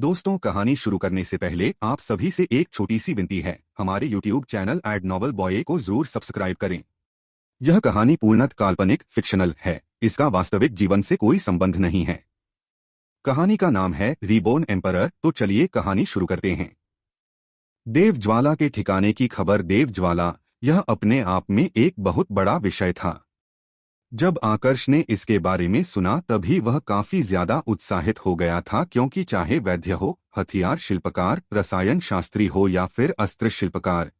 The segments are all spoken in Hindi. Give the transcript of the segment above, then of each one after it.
दोस्तों, कहानी शुरू करने से पहले आप सभी से एक छोटी सी विनती है। हमारे YouTube channel ad novel boy को जरूर सब्सक्राइब करें। यह कहानी पूर्णतः काल्पनिक फिक्शनल है। इसका वास्तविक जीवन से कोई संबंध नहीं है। कहानी का नाम है रीबोर्न एम्परर। तो चलिए कहानी शुरू करते हैं। देव ज्वाला के ठिकाने की खबर। देव ज्वाला यह अपने आप में एक बहुत बड़ा विषय था। जब आकर्ष ने इसके बारे में सुना तभी वह काफी ज्यादा उत्साहित हो गया था, क्योंकि चाहे वैद्य हो, हथियार शिल्पकार, रसायन शास्त्री हो या फिर अस्त्र शिल्पकार,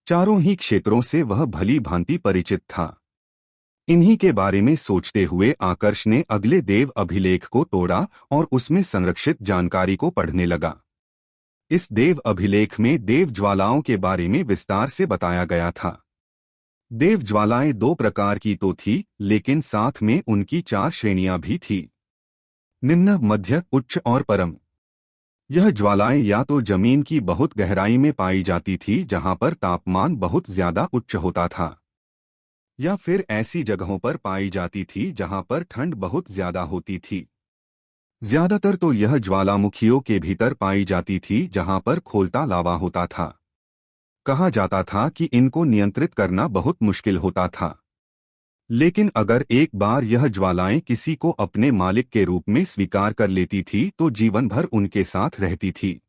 चारों ही क्षेत्रों से वह भली भांति परिचित था। इन्हीं के बारे में सोचते हुए आकर्ष ने अगले देव अभिलेख को तोड़ा और उसमें संरक्षित जानकारी को पढ़ने लगा। इस देव अभिलेख में देव ज्वालाओं के बारे में विस्तार से बताया गया था। देव ज्वालाएं दो प्रकार की तो थी, लेकिन साथ में उनकी 4 श्रेणियां भी थी: निम्न, मध्य, उच्च और परम। यह ज्वालाएं या तो जमीन की बहुत गहराई में पाई जाती थी जहां पर तापमान बहुत ज्यादा उच्च होता था, या फिर ऐसी जगहों पर पाई जाती थी जहां पर ठंड बहुत ज्यादा होती थी। ज्यादातर तो यह ज्वालामुखियों के भीतर पाई जाती थी जहां पर खोलता लावा होता था। कहा जाता था कि इनको नियंत्रित करना बहुत मुश्किल होता था, लेकिन अगर एक बार यह ज्वालाएं किसी को अपने मालिक के रूप में स्वीकार कर लेती थी तो जीवन भर उनके साथ रहती थी।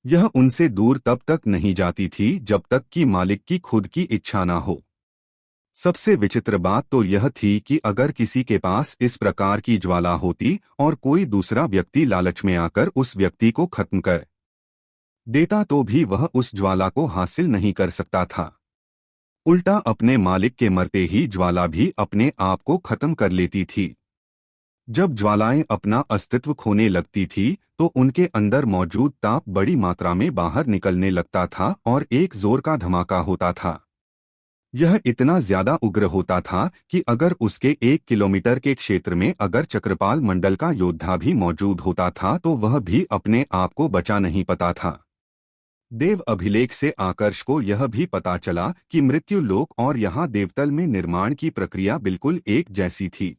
यह उनसे दूर तब तक नहीं जाती थी जब तक कि मालिक की खुद की इच्छा ना हो। सबसे विचित्र बात तो यह थी कि अगर किसी के पास इस प्रकार की ज्वाला होती और कोई दूसरा व्यक्ति लालच में आकर उस व्यक्ति को खत्म कर देता तो भी वह उस ज्वाला को हासिल नहीं कर सकता था। उल्टा अपने मालिक के मरते ही ज्वाला भी अपने आप को खत्म कर लेती थी। जब ज्वालाएं अपना अस्तित्व खोने लगती थी तो उनके अंदर मौजूद ताप बड़ी मात्रा में बाहर निकलने लगता था और एक जोर का धमाका होता था। यह इतना ज्यादा उग्र होता था कि अगर उसके 1 किलोमीटर के क्षेत्र में अगर चक्रपाल मंडल का योद्धा भी मौजूद होता था तो वह भी अपने आप को बचा नहीं पाता था। देव अभिलेख से आकर्ष को यह भी पता चला कि मृत्यु लोक और यहाँ देवतल में निर्माण की प्रक्रिया बिल्कुल एक जैसी थी,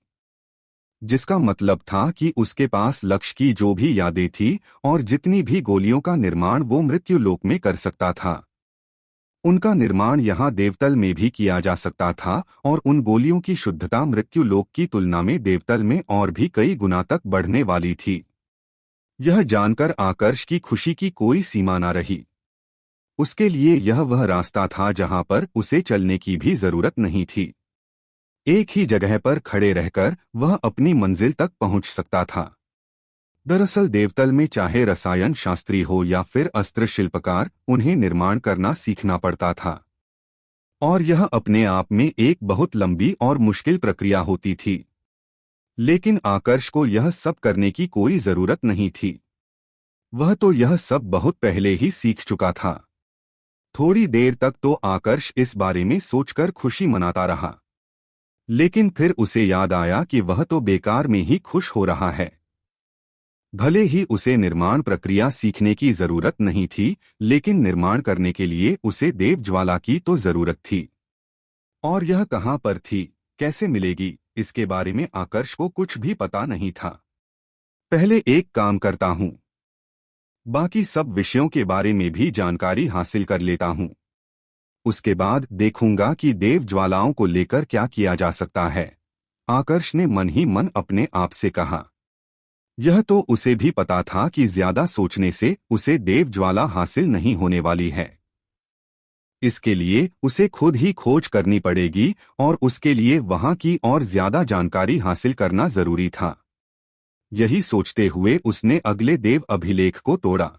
जिसका मतलब था कि उसके पास लक्ष्य की जो भी यादें थी और जितनी भी गोलियों का निर्माण वो मृत्यु लोक में कर सकता था, उनका निर्माण यहाँ देवतल में भी किया जा सकता था। और उन गोलियों की शुद्धता मृत्यु लोक की तुलना में देवतल में और भी कई गुना तक बढ़ने वाली थी। यह जानकर आकर्ष की खुशी की कोई सीमा न रही। उसके लिए यह वह रास्ता था जहां पर उसे चलने की भी जरूरत नहीं थी। एक ही जगह पर खड़े रहकर वह अपनी मंजिल तक पहुंच सकता था। दरअसल देवतल में चाहे रसायन शास्त्री हो या फिर अस्त्र शिल्पकार, उन्हें निर्माण करना सीखना पड़ता था, और यह अपने आप में एक बहुत लंबी और मुश्किल प्रक्रिया होती थी। लेकिन आकर्ष को यह सब करने की कोई जरूरत नहीं थी। वह तो यह सब बहुत पहले ही सीख चुका था। थोड़ी देर तक तो आकर्ष इस बारे में सोचकर खुशी मनाता रहा, लेकिन फिर उसे याद आया कि वह तो बेकार में ही खुश हो रहा है। भले ही उसे निर्माण प्रक्रिया सीखने की जरूरत नहीं थी, लेकिन निर्माण करने के लिए उसे देव ज्वाला की तो जरूरत थी। और यह कहाँ पर थी, कैसे मिलेगी, इसके बारे में आकर्ष को कुछ भी पता नहीं था। पहले एक काम करता हूँ, बाकी सब विषयों के बारे में भी जानकारी हासिल कर लेता हूँ। उसके बाद देखूंगा कि देव ज्वालाओं को लेकर क्या किया जा सकता है, आकर्ष ने मन ही मन अपने आप से कहा। यह तो उसे भी पता था कि ज्यादा सोचने से उसे देव ज्वाला हासिल नहीं होने वाली है। इसके लिए उसे खुद ही खोज करनी पड़ेगी और उसके लिए वहां की और ज्यादा जानकारी हासिल करना जरूरी था। यही सोचते हुए उसने अगले देव अभिलेख को तोड़ा।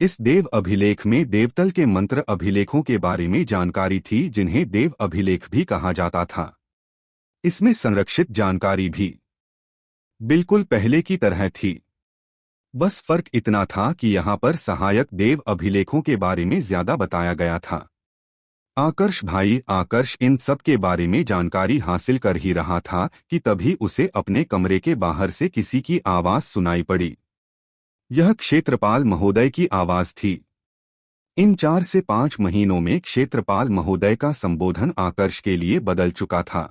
इस देव अभिलेख में देवतल के मंत्र अभिलेखों के बारे में जानकारी थी, जिन्हें देव अभिलेख भी कहा जाता था। इसमें संरक्षित जानकारी भी बिल्कुल पहले की तरह थी। बस फर्क इतना था कि यहाँ पर सहायक देव अभिलेखों के बारे में ज्यादा बताया गया था। आकर्ष इन सब के बारे में जानकारी हासिल कर ही रहा था कि तभी उसे अपने कमरे के बाहर से किसी की आवाज सुनाई पड़ी। यह क्षेत्रपाल महोदय की आवाज थी। इन 4 से 5 महीनों में क्षेत्रपाल महोदय का संबोधन आकर्ष के लिए बदल चुका था।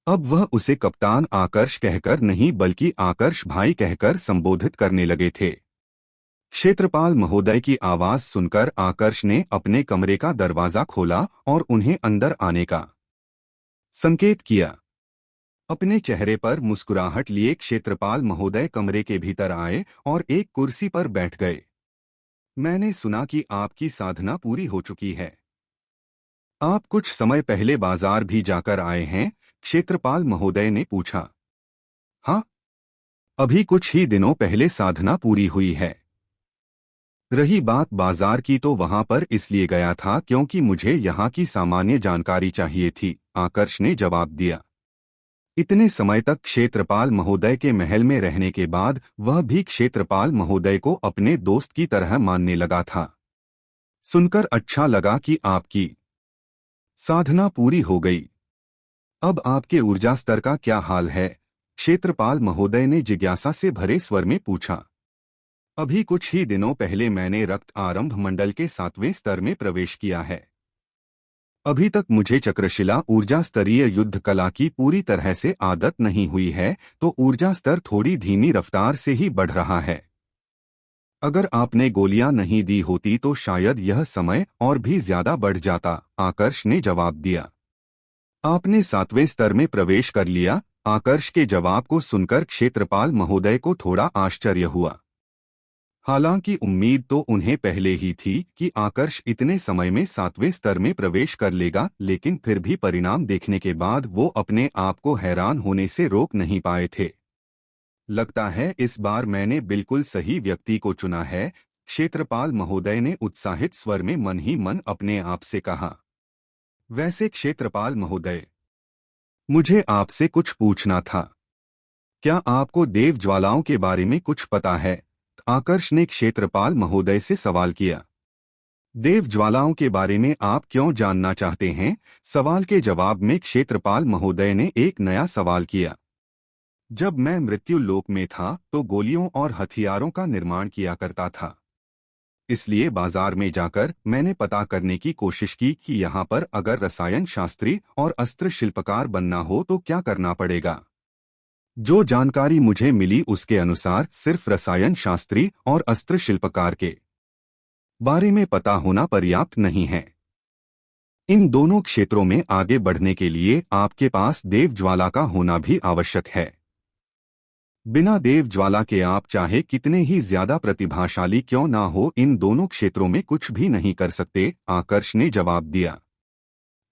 अब वह उसे कप्तान आकर्ष कहकर नहीं बल्कि आकर्ष भाई कहकर संबोधित करने लगे थे। क्षेत्रपाल महोदय की आवाज सुनकर आकर्ष ने अपने कमरे का दरवाजा खोला और उन्हें अंदर आने का संकेत किया। अपने चेहरे पर मुस्कुराहट लिए क्षेत्रपाल महोदय कमरे के भीतर आए और एक कुर्सी पर बैठ गए। मैंने सुना कि आपकी साधना पूरी हो चुकी है। आप कुछ समय पहले बाजार भी जाकर आए हैं? क्षेत्रपाल महोदय ने पूछा। हाँ, अभी कुछ ही दिनों पहले साधना पूरी हुई है। रही बात बाजार की तो वहां पर इसलिए गया था क्योंकि मुझे यहाँ की सामान्य जानकारी चाहिए थी, आकर्ष ने जवाब दिया। इतने समय तक क्षेत्रपाल महोदय के महल में रहने के बाद वह भी क्षेत्रपाल महोदय को अपने दोस्त की तरह मानने लगा था। सुनकर अच्छा लगा कि आपकी साधना पूरी हो गई। अब आपके ऊर्जा स्तर का क्या हाल है? क्षेत्रपाल महोदय ने जिज्ञासा से भरे स्वर में पूछा। अभी कुछ ही दिनों पहले मैंने रक्त आरंभ मंडल के 7वें स्तर में प्रवेश किया है। अभी तक मुझे चक्रशिला ऊर्जा स्तरीय युद्ध कला की पूरी तरह से आदत नहीं हुई है, तो ऊर्जा स्तर थोड़ी धीमी रफ्तार से ही बढ़ रहा है। अगर आपने गोलियां नहीं दी होती तो शायद यह समय और भी ज्यादा बढ़ जाता, आकर्ष ने जवाब दिया। आपने 7वें स्तर में प्रवेश कर लिया? आकर्ष के जवाब को सुनकर क्षेत्रपाल महोदय को थोड़ा आश्चर्य हुआ। हालांकि उम्मीद तो उन्हें पहले ही थी कि आकर्ष इतने समय में 7वें स्तर में प्रवेश कर लेगा, लेकिन फिर भी परिणाम देखने के बाद वो अपने आप को हैरान होने से रोक नहीं पाए थे। लगता है इस बार मैंने बिल्कुल सही व्यक्ति को चुना है, क्षेत्रपाल महोदय ने उत्साहित स्वर में मन ही मन अपने आप से कहा। वैसे क्षेत्रपाल महोदय, मुझे आपसे कुछ पूछना था। क्या आपको देव ज्वालाओं के बारे में कुछ पता है? आकर्ष ने क्षेत्रपाल महोदय से सवाल किया। देव ज्वालाओं के बारे में आप क्यों जानना चाहते हैं? सवाल के जवाब में क्षेत्रपाल महोदय ने एक नया सवाल किया। जब मैं मृत्यु लोक में था तो गोलियों और हथियारों का निर्माण किया करता था। इसलिए बाजार में जाकर मैंने पता करने की कोशिश की कि यहाँ पर अगर रसायन शास्त्री और अस्त्र शिल्पकार बनना हो तो क्या करना पड़ेगा। जो जानकारी मुझे मिली उसके अनुसार सिर्फ रसायन शास्त्री और अस्त्र शिल्पकार के बारे में पता होना पर्याप्त नहीं है। इन दोनों क्षेत्रों में आगे बढ़ने के लिए आपके पास देव ज्वाला का होना भी आवश्यक है। बिना देव ज्वाला के आप चाहे कितने ही ज्यादा प्रतिभाशाली क्यों ना हो, इन दोनों क्षेत्रों में कुछ भी नहीं कर सकते, आकर्ष ने जवाब दिया।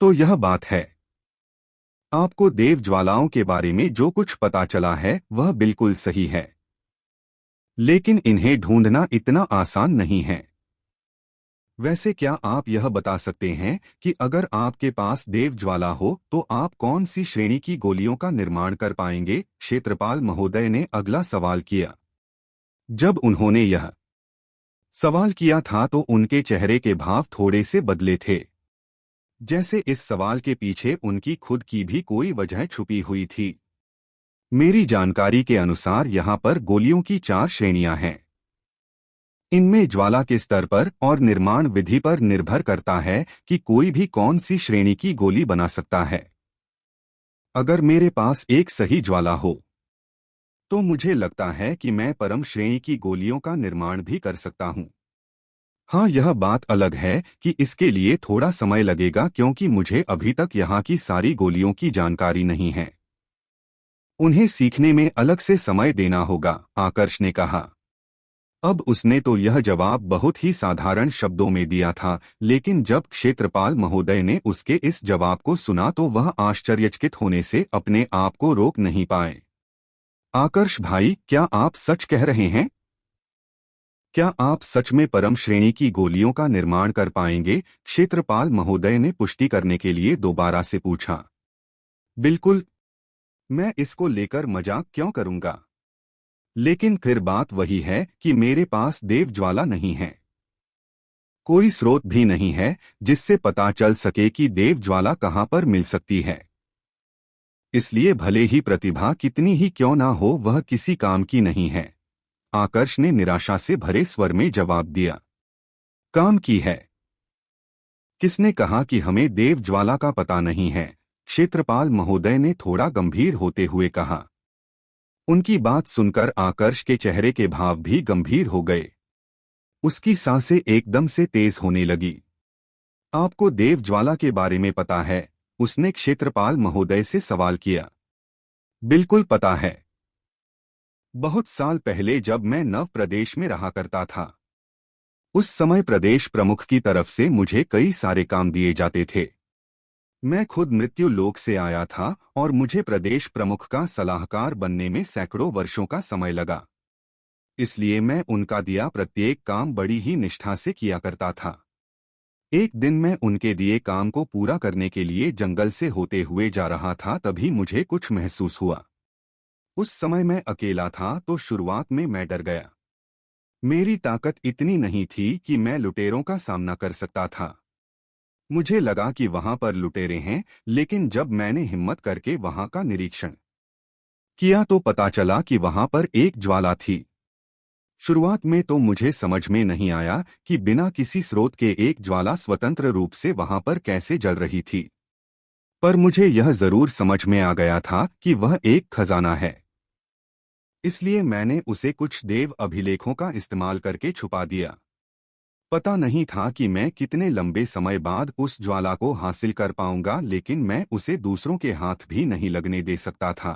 तो यह बात है। आपको देव ज्वालाओं के बारे में जो कुछ पता चला है वह बिल्कुल सही है, लेकिन इन्हें ढूंढना इतना आसान नहीं है। वैसे क्या आप यह बता सकते हैं कि अगर आपके पास देव ज्वाला हो तो आप कौन सी श्रेणी की गोलियों का निर्माण कर पाएंगे? क्षेत्रपाल महोदय ने अगला सवाल किया। जब उन्होंने यह सवाल किया था तो उनके चेहरे के भाव थोड़े से बदले थे, जैसे इस सवाल के पीछे उनकी खुद की भी कोई वजह छुपी हुई थी। मेरी जानकारी के अनुसार यहाँ पर गोलियों की 4 श्रेणियां हैं। इनमें ज्वाला के स्तर पर और निर्माण विधि पर निर्भर करता है कि कोई भी कौन सी श्रेणी की गोली बना सकता है। अगर मेरे पास एक सही ज्वाला हो तो मुझे लगता है कि मैं परम श्रेणी की गोलियों का निर्माण भी कर सकता हूं। हाँ, यह बात अलग है कि इसके लिए थोड़ा समय लगेगा क्योंकि मुझे अभी तक यहाँ की सारी गोलियों की जानकारी नहीं है। उन्हें सीखने में अलग से समय देना होगा, आकर्ष ने कहा। अब उसने तो यह जवाब बहुत ही साधारण शब्दों में दिया था, लेकिन जब क्षेत्रपाल महोदय ने उसके इस जवाब को सुना तो वह आश्चर्यचकित होने से अपने आप को रोक नहीं पाए। आकर्ष भाई, क्या आप सच कह रहे हैं? क्या आप सच में परम श्रेणी की गोलियों का निर्माण कर पाएंगे? क्षेत्रपाल महोदय ने पुष्टि करने के लिए दोबारा से पूछा। बिल्कुल, मैं इसको लेकर मजाक क्यों करूंगा? लेकिन फिर बात वही है कि मेरे पास देव ज्वाला नहीं है। कोई स्रोत भी नहीं है जिससे पता चल सके कि देव ज्वाला कहां पर मिल सकती है। इसलिए भले ही प्रतिभा कितनी ही क्यों ना हो, वह किसी काम की नहीं है, आकर्ष ने निराशा से भरे स्वर में जवाब दिया। काम की है? किसने कहा कि हमें देव ज्वाला का पता नहीं है? क्षेत्रपाल महोदय ने थोड़ा गंभीर होते हुए कहा। उनकी बात सुनकर आकर्ष के चेहरे के भाव भी गंभीर हो गए। उसकी सांसें एकदम से तेज होने लगी। आपको देव ज्वाला के बारे में पता है? उसने क्षेत्रपाल महोदय से सवाल किया। बिल्कुल पता है। बहुत साल पहले जब मैं नव प्रदेश में रहा करता था, उस समय प्रदेश प्रमुख की तरफ से मुझे कई सारे काम दिए जाते थे। मैं खुद मृत्यु लोक से आया था और मुझे प्रदेश प्रमुख का सलाहकार बनने में सैकड़ों वर्षों का समय लगा। इसलिए मैं उनका दिया प्रत्येक काम बड़ी ही निष्ठा से किया करता था। एक दिन मैं उनके दिए काम को पूरा करने के लिए जंगल से होते हुए जा रहा था, तभी मुझे कुछ महसूस हुआ। उस समय मैं अकेला था तो शुरुआत में मैं डर गया। मेरी ताकत इतनी नहीं थी कि मैं लुटेरों का सामना कर सकता था। मुझे लगा कि वहां पर लुटेरे हैं, लेकिन जब मैंने हिम्मत करके वहां का निरीक्षण किया तो पता चला कि वहां पर एक ज्वाला थी। शुरुआत में तो मुझे समझ में नहीं आया कि बिना किसी स्रोत के एक ज्वाला स्वतंत्र रूप से वहां पर कैसे जल रही थी, पर मुझे यह जरूर समझ में आ गया था कि वह एक खजाना है। इसलिए मैंने उसे कुछ देव अभिलेखों का इस्तेमाल करके छुपा दिया। पता नहीं था कि मैं कितने लंबे समय बाद उस ज्वाला को हासिल कर पाऊंगा, लेकिन मैं उसे दूसरों के हाथ भी नहीं लगने दे सकता था।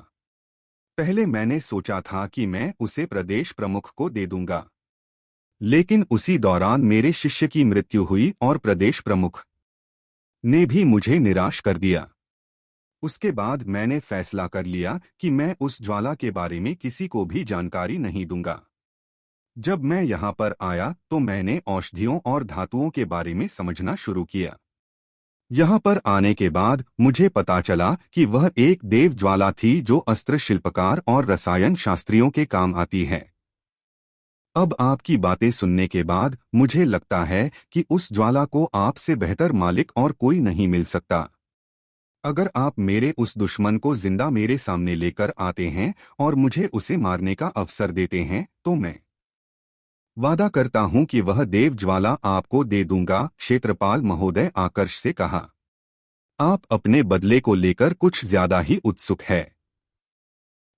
पहले मैंने सोचा था कि मैं उसे प्रदेश प्रमुख को दे दूंगा, लेकिन उसी दौरान मेरे शिष्य की मृत्यु हुई और प्रदेश प्रमुख ने भी मुझे निराश कर दिया। उसके बाद मैंने फैसला कर लिया कि मैं उस ज्वाला के बारे में किसी को भी जानकारी नहीं दूंगा। जब मैं यहाँ पर आया तो मैंने औषधियों और धातुओं के बारे में समझना शुरू किया। यहाँ पर आने के बाद मुझे पता चला कि वह एक देव ज्वाला थी जो अस्त्र शिल्पकार और रसायन शास्त्रियों के काम आती है। अब आपकी बातें सुनने के बाद मुझे लगता है कि उस ज्वाला को आपसे बेहतर मालिक और कोई नहीं मिल सकता। अगर आप मेरे उस दुश्मन को जिंदा मेरे सामने लेकर आते हैं और मुझे उसे मारने का अवसर देते हैं तो मैं वादा करता हूं कि वह देव ज्वाला आपको दे दूंगा, क्षेत्रपाल महोदय आकर्ष से कहा। आप अपने बदले को लेकर कुछ ज्यादा ही उत्सुक है।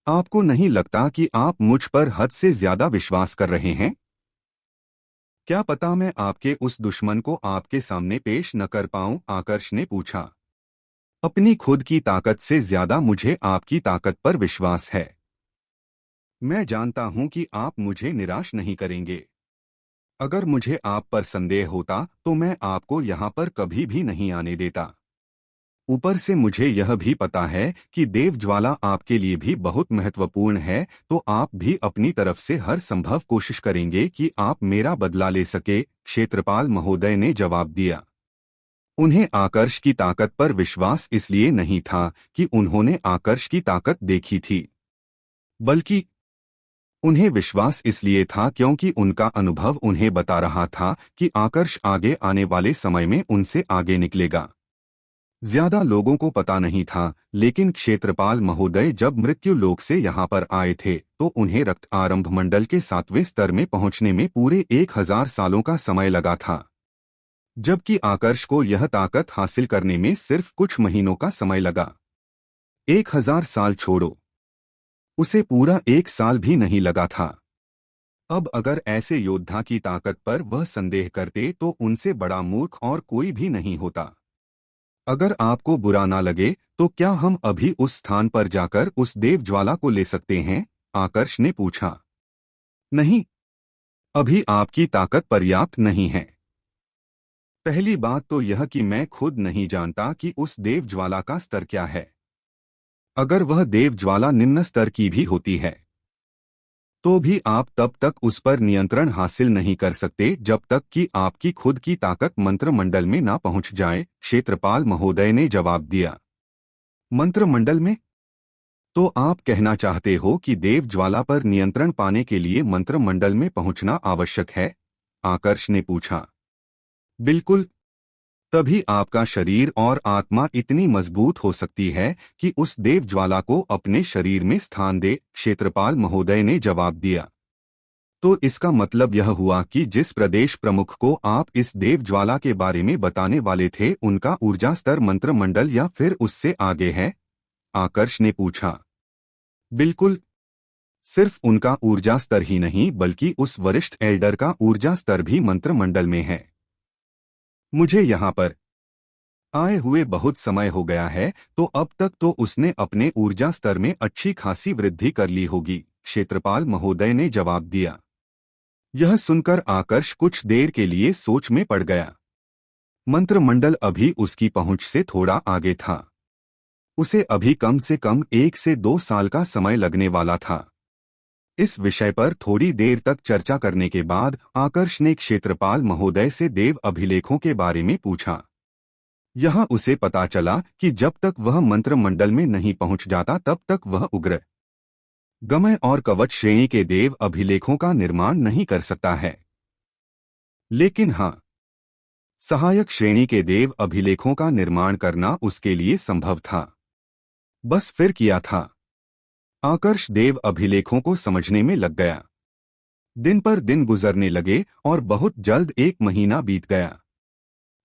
आपको नहीं लगता कि आप मुझ पर हद से ज्यादा विश्वास कर रहे हैं? क्या पता मैं आपके उस दुश्मन को आपके सामने पेश न कर पाऊं? आकर्ष ने पूछा। अपनी खुद की ताकत से ज्यादा मुझे आपकी ताकत पर विश्वास है। मैं जानता हूं कि आप मुझे निराश नहीं करेंगे। अगर मुझे आप पर संदेह होता तो मैं आपको यहां पर कभी भी नहीं आने देता। ऊपर से मुझे यह भी पता है कि देव ज्वाला आपके लिए भी बहुत महत्वपूर्ण है, तो आप भी अपनी तरफ से हर संभव कोशिश करेंगे कि आप मेरा बदला ले सके, क्षेत्रपाल महोदय ने जवाब दिया। उन्हें आकर्ष की ताकत पर विश्वास इसलिए नहीं था कि उन्होंने आकर्ष की ताकत देखी थी, बल्कि उन्हें विश्वास इसलिए था क्योंकि उनका अनुभव उन्हें बता रहा था कि आकर्ष आगे आने वाले समय में उनसे आगे निकलेगा। ज्यादा लोगों को पता नहीं था, लेकिन क्षेत्रपाल महोदय जब मृत्यु लोक से यहाँ पर आए थे तो उन्हें रक्त आरंभ मंडल के 7वें स्तर में पहुंचने में पूरे 1000 सालों का समय लगा था, जबकि आकर्ष को यह ताकत हासिल करने में सिर्फ कुछ महीनों का समय लगा। 1000 साल छोड़ो, उसे पूरा 1 साल भी नहीं लगा था। अब अगर ऐसे योद्धा की ताकत पर वह संदेह करते तो उनसे बड़ा मूर्ख और कोई भी नहीं होता। अगर आपको बुरा ना लगे तो क्या हम अभी उस स्थान पर जाकर उस देव ज्वाला को ले सकते हैं? आकर्ष ने पूछा। नहीं, अभी आपकी ताकत पर्याप्त नहीं है। पहली बात तो यह कि मैं खुद नहीं जानता कि उस देव ज्वाला का स्तर क्या है। अगर वह देव ज्वाला निम्न स्तर की भी होती है तो भी आप तब तक उस पर नियंत्रण हासिल नहीं कर सकते जब तक कि आपकी खुद की ताकत मंत्रमंडल में ना पहुंच जाए, क्षेत्रपाल महोदय ने जवाब दिया। मंत्रमंडल में? तो आप कहना चाहते हो कि देव ज्वाला पर नियंत्रण पाने के लिए मंत्रमंडल में पहुंचना आवश्यक है? आकर्ष ने पूछा। बिल्कुल। तभी आपका शरीर और आत्मा इतनी मजबूत हो सकती है कि उस देव ज्वाला को अपने शरीर में स्थान दे, क्षेत्रपाल महोदय ने जवाब दिया। तो इसका मतलब यह हुआ कि जिस प्रदेश प्रमुख को आप इस देव ज्वाला के बारे में बताने वाले थे उनका ऊर्जा स्तर मंत्रमंडल या फिर उससे आगे है? आकर्ष ने पूछा। बिल्कुल। सिर्फ उनका ऊर्जा स्तर ही नहीं बल्कि उस वरिष्ठ एल्डर का ऊर्जा स्तर भी मंत्रमंडल में है। मुझे यहाँ पर आए हुए बहुत समय हो गया है, तो अब तक तो उसने अपने ऊर्जा स्तर में अच्छी खासी वृद्धि कर ली होगी, क्षेत्रपाल महोदय ने जवाब दिया। यह सुनकर आकर्ष कुछ देर के लिए सोच में पड़ गया। मंत्रमंडल अभी उसकी पहुंच से थोड़ा आगे था। उसे अभी कम से कम 1 से 2 साल का समय लगने वाला था। इस विषय पर थोड़ी देर तक चर्चा करने के बाद आकर्ष ने क्षेत्रपाल महोदय से देव अभिलेखों के बारे में पूछा। यहाँ उसे पता चला कि जब तक वह मंत्रमंडल में नहीं पहुंच जाता तब तक वह उग्र, गमय और कवच श्रेणी के देव अभिलेखों का निर्माण नहीं कर सकता है। लेकिन हाँ, सहायक श्रेणी के देव अभिलेखों का निर्माण करना उसके लिए संभव था। बस फिर किया था। आकर्ष देव अभिलेखों को समझने में लग गया। दिन पर दिन गुजरने लगे और बहुत जल्द 1 महीना बीत गया।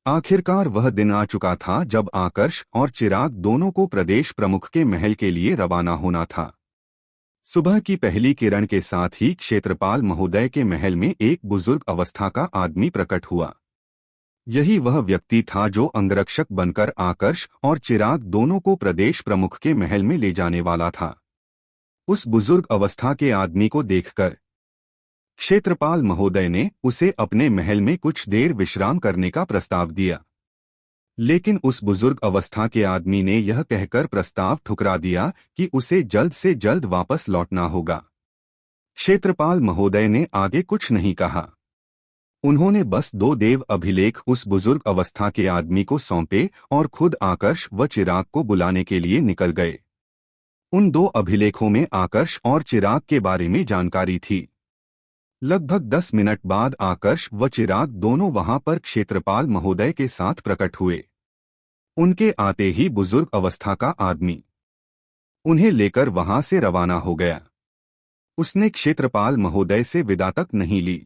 आखिरकार वह दिन आ चुका था जब आकर्ष और चिराग दोनों को प्रदेश प्रमुख के महल के लिए रवाना होना था। सुबह की पहली किरण के साथ ही क्षेत्रपाल महोदय के महल में एक बुजुर्ग अवस्था का आदमी प्रकट हुआ। यही वह व्यक्ति था जो अंगरक्षक बनकर आकर्ष और चिराग दोनों को प्रदेश प्रमुख के महल में ले जाने वाला था। उस बुजुर्ग अवस्था के आदमी को देखकर क्षेत्रपाल महोदय ने उसे अपने महल में कुछ देर विश्राम करने का प्रस्ताव दिया। लेकिन उस बुजुर्ग अवस्था के आदमी ने यह कहकर प्रस्ताव ठुकरा दिया कि उसे जल्द से जल्द वापस लौटना होगा। क्षेत्रपाल महोदय ने आगे कुछ नहीं कहा। उन्होंने बस 2 देव अभिलेख उस बुजुर्ग अवस्था के आदमी को सौंपे और खुद आकर्ष व चिराग को बुलाने के लिए निकल गए। उन 2 अभिलेखों में आकर्ष और चिराग के बारे में जानकारी थी। लगभग 10 मिनट बाद आकर्ष व चिराग दोनों वहां पर क्षेत्रपाल महोदय के साथ प्रकट हुए। उनके आते ही बुजुर्ग अवस्था का आदमी उन्हें लेकर वहां से रवाना हो गया। उसने क्षेत्रपाल महोदय से विदा तक नहीं ली।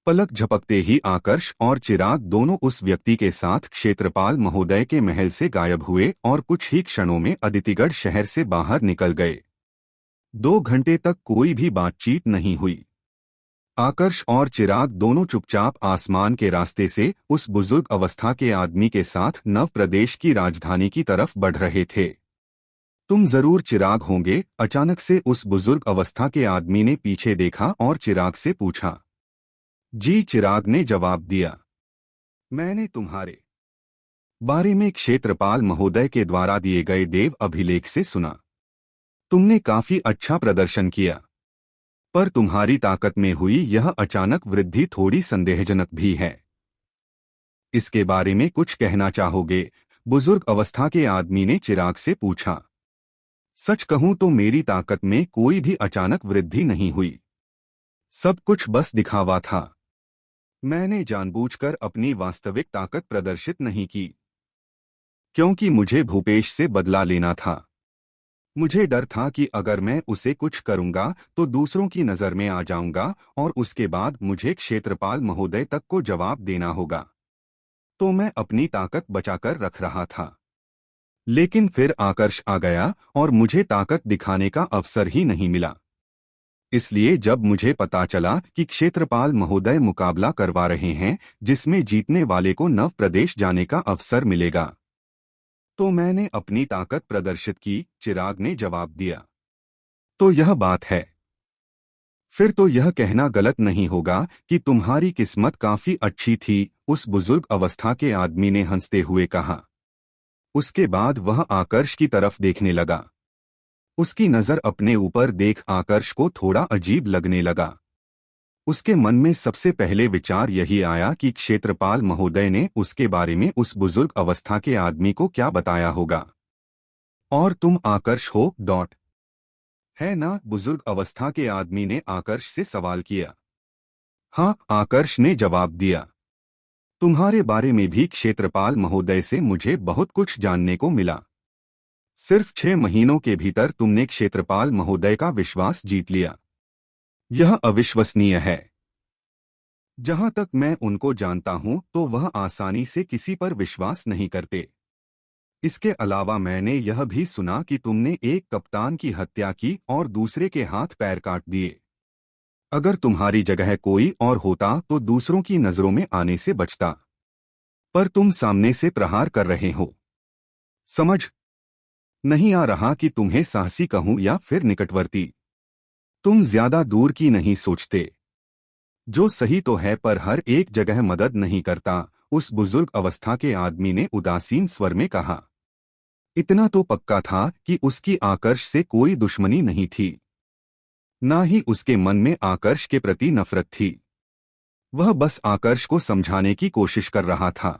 पलक झपकते ही आकर्ष और चिराग दोनों उस व्यक्ति के साथ क्षेत्रपाल महोदय के महल से गायब हुए और कुछ ही क्षणों में अदितिगढ़ शहर से बाहर निकल गए। 2 घंटे तक कोई भी बातचीत नहीं हुई। आकर्ष और चिराग दोनों चुपचाप आसमान के रास्ते से उस बुजुर्ग अवस्था के आदमी के साथ नव प्रदेश की राजधानी की तरफ बढ़ रहे थे। तुम जरूर चिराग होंगे, अचानक से उस बुजुर्ग अवस्था के आदमी ने पीछे देखा और चिराग से पूछा। जी, चिराग ने जवाब दिया। मैंने तुम्हारे बारे में क्षेत्रपाल महोदय के द्वारा दिए गए देव अभिलेख से सुना। तुमने काफी अच्छा प्रदर्शन किया, पर तुम्हारी ताकत में हुई यह अचानक वृद्धि थोड़ी संदेहजनक भी है। इसके बारे में कुछ कहना चाहोगे? बुजुर्ग अवस्था के आदमी ने चिराग से पूछा। सच कहूं तो मेरी ताकत में कोई भी अचानक वृद्धि नहीं हुई। सब कुछ बस दिखावा था। मैंने जानबूझकर अपनी वास्तविक ताकत प्रदर्शित नहीं की, क्योंकि मुझे भूपेश से बदला लेना था। मुझे डर था कि अगर मैं उसे कुछ करूंगा तो दूसरों की नजर में आ जाऊंगा और उसके बाद मुझे क्षेत्रपाल महोदय तक को जवाब देना होगा। तो मैं अपनी ताकत बचाकर रख रहा था। लेकिन फिर आकर्ष आ गया और मुझे ताकत दिखाने का अवसर ही नहीं मिला। इसलिए जब मुझे पता चला कि क्षेत्रपाल महोदय मुकाबला करवा रहे हैं जिसमें जीतने वाले को नव प्रदेश जाने का अवसर मिलेगा, तो मैंने अपनी ताकत प्रदर्शित की, चिराग ने जवाब दिया। तो यह बात है। फिर तो यह कहना गलत नहीं होगा कि तुम्हारी किस्मत काफी अच्छी थी, उस बुजुर्ग अवस्था के आदमी ने हंसते हुए कहा। उसके बाद वह आकर्ष की तरफ देखने लगा। उसकी नजर अपने ऊपर देख आकर्ष को थोड़ा अजीब लगने लगा। उसके मन में सबसे पहले विचार यही आया कि क्षेत्रपाल महोदय ने उसके बारे में उस बुजुर्ग अवस्था के आदमी को क्या बताया होगा। और तुम आकर्ष हो है ना? बुजुर्ग अवस्था के आदमी ने आकर्ष से सवाल किया। हाँ, आकर्ष ने जवाब दिया। तुम्हारे बारे में भी क्षेत्रपाल महोदय से मुझे बहुत कुछ जानने को मिला। सिर्फ 6 महीनों के भीतर तुमने क्षेत्रपाल महोदय का विश्वास जीत लिया। यह अविश्वसनीय है। जहां तक मैं उनको जानता हूं तो वह आसानी से किसी पर विश्वास नहीं करते। इसके अलावा मैंने यह भी सुना कि तुमने एक कप्तान की हत्या की और दूसरे के हाथ पैर काट दिए। अगर तुम्हारी जगह कोई और होता तो दूसरों की नजरों में आने से बचता, पर तुम सामने से प्रहार कर रहे हो। समझ नहीं आ रहा कि तुम्हें साहसी कहूं या फिर निकटवर्ती। तुम ज्यादा दूर की नहीं सोचते। जो सही तो है पर हर एक जगह मदद नहीं करता, उस बुजुर्ग अवस्था के आदमी ने उदासीन स्वर में कहा। इतना तो पक्का था कि उसकी आकर्ष से कोई दुश्मनी नहीं थी, ना ही उसके मन में आकर्ष के प्रति नफरत थी। वह बस आकर्ष को समझाने की कोशिश कर रहा था।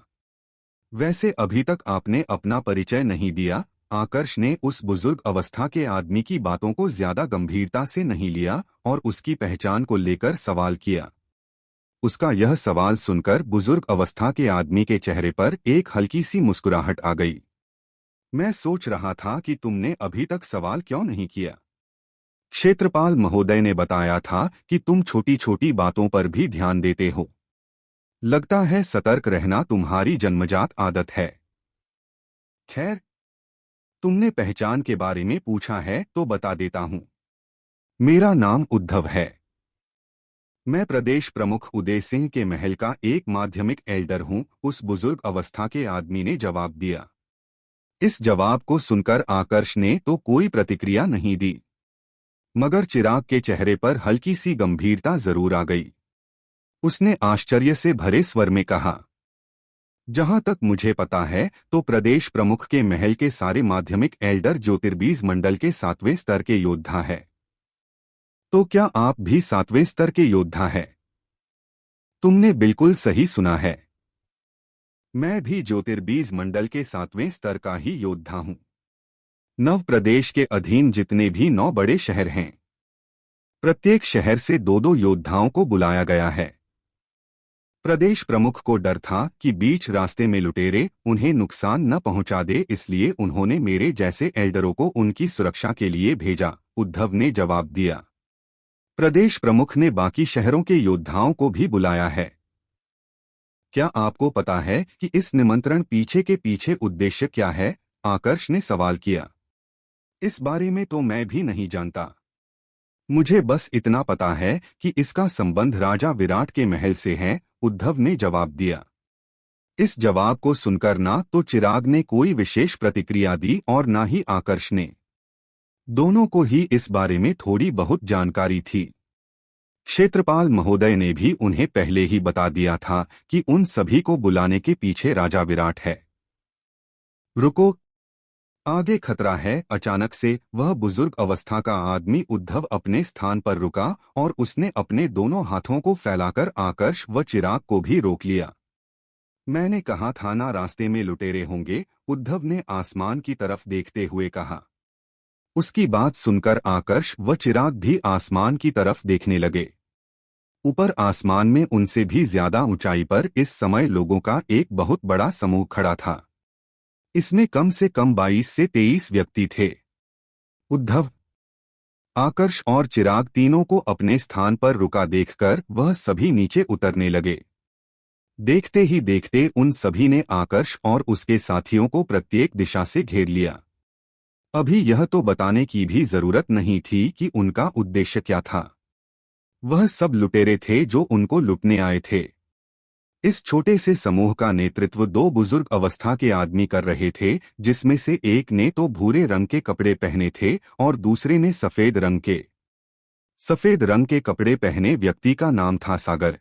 वैसे अभी तक आपने अपना परिचय नहीं दिया। आकर्ष ने उस बुजुर्ग अवस्था के आदमी की बातों को ज्यादा गंभीरता से नहीं लिया और उसकी पहचान को लेकर सवाल किया। उसका यह सवाल सुनकर बुजुर्ग अवस्था के आदमी के चेहरे पर एक हल्की सी मुस्कुराहट आ गई। मैं सोच रहा था कि तुमने अभी तक सवाल क्यों नहीं किया। क्षेत्रपाल महोदय ने बताया था कि तुम छोटी छोटी बातों पर भी ध्यान देते हो। लगता है सतर्क रहना तुम्हारी जन्मजात आदत है। खैर, तुमने पहचान के बारे में पूछा है तो बता देता हूं। मेरा नाम उद्धव है। मैं प्रदेश प्रमुख उदय सिंह के महल का एक माध्यमिक एल्डर हूं, उस बुजुर्ग अवस्था के आदमी ने जवाब दिया। इस जवाब को सुनकर आकर्ष ने तो कोई प्रतिक्रिया नहीं दी, मगर चिराग के चेहरे पर हल्की सी गंभीरता जरूर आ गई। उसने आश्चर्य से भरे स्वर में कहा, जहां तक मुझे पता है तो प्रदेश प्रमुख के महल के सारे माध्यमिक एल्डर ज्योतिर्बीज मंडल के 7वें स्तर के योद्धा है। तो क्या आप भी 7वें स्तर के योद्धा हैं? तुमने बिल्कुल सही सुना है। मैं भी ज्योतिर्बीज मंडल के 7वें स्तर का ही योद्धा हूं। नव प्रदेश के अधीन जितने भी 9 बड़े शहर हैं, प्रत्येक शहर से 2-2 योद्धाओं को बुलाया गया है। प्रदेश प्रमुख को डर था कि बीच रास्ते में लुटेरे उन्हें नुकसान न पहुंचा दे, इसलिए उन्होंने मेरे जैसे एल्डरों को उनकी सुरक्षा के लिए भेजा, उद्धव ने जवाब दिया। प्रदेश प्रमुख ने बाकी शहरों के योद्धाओं को भी बुलाया है। क्या आपको पता है कि इस निमंत्रण पीछे के पीछे उद्देश्य क्या है? आकर्ष ने सवाल किया। इस बारे में तो मैं भी नहीं जानता। मुझे बस इतना पता है कि इसका संबंध राजा विराट के महल से है, उद्धव ने जवाब दिया। इस जवाब को सुनकर ना तो चिराग ने कोई विशेष प्रतिक्रिया दी और ना ही आकर्ष ने। दोनों को ही इस बारे में थोड़ी बहुत जानकारी थी। क्षेत्रपाल महोदय ने भी उन्हें पहले ही बता दिया था कि उन सभी को बुलाने के पीछे राजा विराट है। रुको, आगे खतरा है। अचानक से वह बुजुर्ग अवस्था का आदमी उद्धव अपने स्थान पर रुका और उसने अपने दोनों हाथों को फैलाकर आकर्ष व चिराग को भी रोक लिया। मैंने कहा था ना रास्ते में लुटेरे होंगे, उद्धव ने आसमान की तरफ देखते हुए कहा। उसकी बात सुनकर आकर्ष व चिराग भी आसमान की तरफ देखने लगे। ऊपर आसमान में उनसे भी ज्यादा ऊंचाई पर इस समय लोगों का एक बहुत बड़ा समूह खड़ा था। इसमें कम से कम 22 से 23 व्यक्ति थे। उद्धव, आकर्ष और चिराग तीनों को अपने स्थान पर रुका देखकर वह सभी नीचे उतरने लगे। देखते ही देखते उन सभी ने आकर्ष और उसके साथियों को प्रत्येक दिशा से घेर लिया। अभी यह तो बताने की भी जरूरत नहीं थी कि उनका उद्देश्य क्या था। वह सब लुटेरे थे जो उनको लुटने आए थे। इस छोटे से समूह का नेतृत्व 2 बुजुर्ग अवस्था के आदमी कर रहे थे, जिसमें से एक ने तो भूरे रंग के कपड़े पहने थे और दूसरे ने सफेद रंग के। सफेद रंग के कपड़े पहने व्यक्ति का नाम था सागर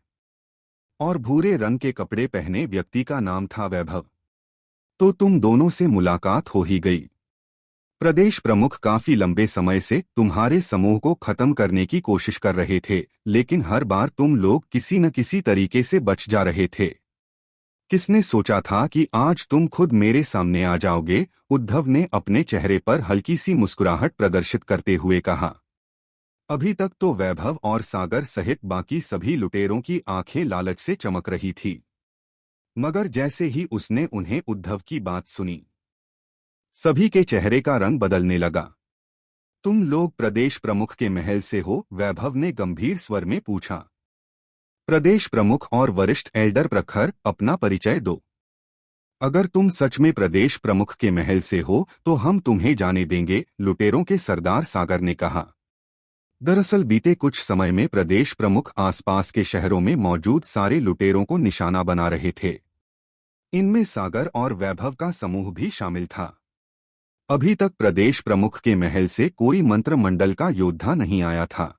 और भूरे रंग के कपड़े पहने व्यक्ति का नाम था वैभव। तो तुम दोनों से मुलाकात हो ही गई। प्रदेश प्रमुख काफी लंबे समय से तुम्हारे समूह को खत्म करने की कोशिश कर रहे थे, लेकिन हर बार तुम लोग किसी न किसी तरीके से बच जा रहे थे। किसने सोचा था कि आज तुम खुद मेरे सामने आ जाओगे? उद्धव ने अपने चेहरे पर हल्की सी मुस्कुराहट प्रदर्शित करते हुए कहा। अभी तक तो वैभव और सागर सहित बाकी सभी लुटेरों की आंखें लालच से चमक रही थी, मगर जैसे ही उसने उन्हें उद्धव की बात सुनी, सभी के चेहरे का रंग बदलने लगा। तुम लोग प्रदेश प्रमुख के महल से हो? वैभव ने गंभीर स्वर में पूछा। प्रदेश प्रमुख और वरिष्ठ एल्डर प्रखर, अपना परिचय दो। अगर तुम सच में प्रदेश प्रमुख के महल से हो तो हम तुम्हें जाने देंगे, लुटेरों के सरदार सागर ने कहा। दरअसल बीते कुछ समय में प्रदेश प्रमुख आसपास के शहरों में मौजूद सारे लुटेरों को निशाना बना रहे थे। इनमें सागर और वैभव का समूह भी शामिल था। अभी तक प्रदेश प्रमुख के महल से कोई मंत्रिमंडल का योद्धा नहीं आया था,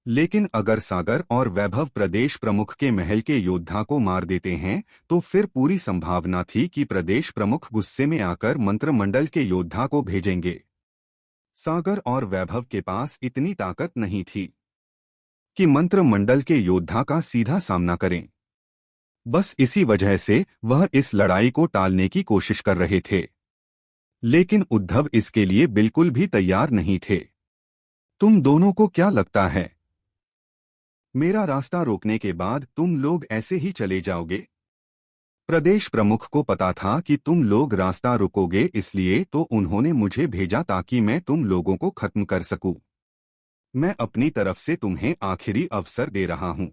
लेकिन अगर सागर और वैभव प्रदेश प्रमुख के महल के योद्धा को मार देते हैं तो फिर पूरी संभावना थी कि प्रदेश प्रमुख गुस्से में आकर मंत्रिमंडल के योद्धा को भेजेंगे। सागर और वैभव के पास इतनी ताकत नहीं थी कि मंत्रिमंडल के योद्धा का सीधा सामना करें। बस इसी वजह से वह इस लड़ाई को टालने की कोशिश कर रहे थे, लेकिन उद्धव इसके लिए बिल्कुल भी तैयार नहीं थे। तुम दोनों को क्या लगता है, मेरा रास्ता रोकने के बाद तुम लोग ऐसे ही चले जाओगे? प्रदेश प्रमुख को पता था कि तुम लोग रास्ता रोकोगे, इसलिए तो उन्होंने मुझे भेजा ताकि मैं तुम लोगों को खत्म कर सकूं। मैं अपनी तरफ से तुम्हें आखिरी अवसर दे रहा हूं।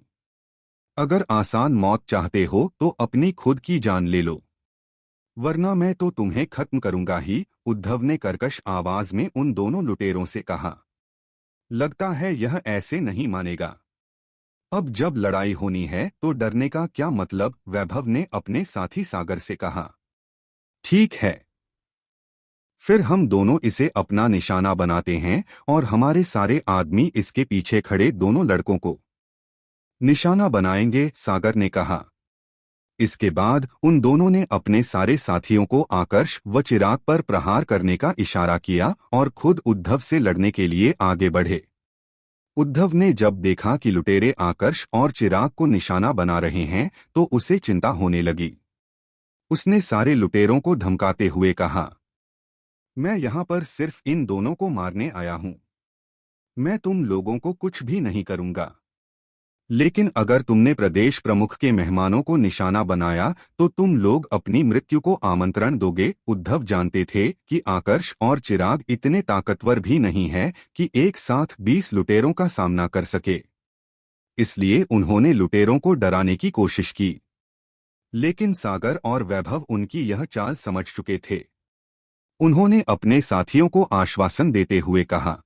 अगर आसान मौत चाहते हो तो अपनी खुद की जान ले लो, वरना मैं तो तुम्हें खत्म करूंगा ही, उद्धव ने कर्कश आवाज में उन दोनों लुटेरों से कहा। लगता है यह ऐसे नहीं मानेगा। अब जब लड़ाई होनी है तो डरने का क्या मतलब, वैभव ने अपने साथी सागर से कहा। ठीक है, फिर हम दोनों इसे अपना निशाना बनाते हैं और हमारे सारे आदमी इसके पीछे खड़े दोनों लड़कों को निशाना बनाएंगे, सागर ने कहा। इसके बाद उन दोनों ने अपने सारे साथियों को आकर्ष व चिराग पर प्रहार करने का इशारा किया और खुद उद्धव से लड़ने के लिए आगे बढ़े। उद्धव ने जब देखा कि लुटेरे आकर्ष और चिराग को निशाना बना रहे हैं तो उसे चिंता होने लगी। उसने सारे लुटेरों को धमकाते हुए कहा, मैं यहां पर सिर्फ इन दोनों को मारने आया हूं। मैं तुम लोगों को कुछ भी नहीं करूंगा, लेकिन अगर तुमने प्रदेश प्रमुख के मेहमानों को निशाना बनाया तो तुम लोग अपनी मृत्यु को आमंत्रण दोगे। उद्धव जानते थे कि आकर्ष और चिराग इतने ताकतवर भी नहीं है कि एक साथ 20 लुटेरों का सामना कर सके, इसलिए उन्होंने लुटेरों को डराने की कोशिश की। लेकिन सागर और वैभव उनकी यह चाल समझ चुके थे। उन्होंने अपने साथियों को आश्वासन देते हुए कहा,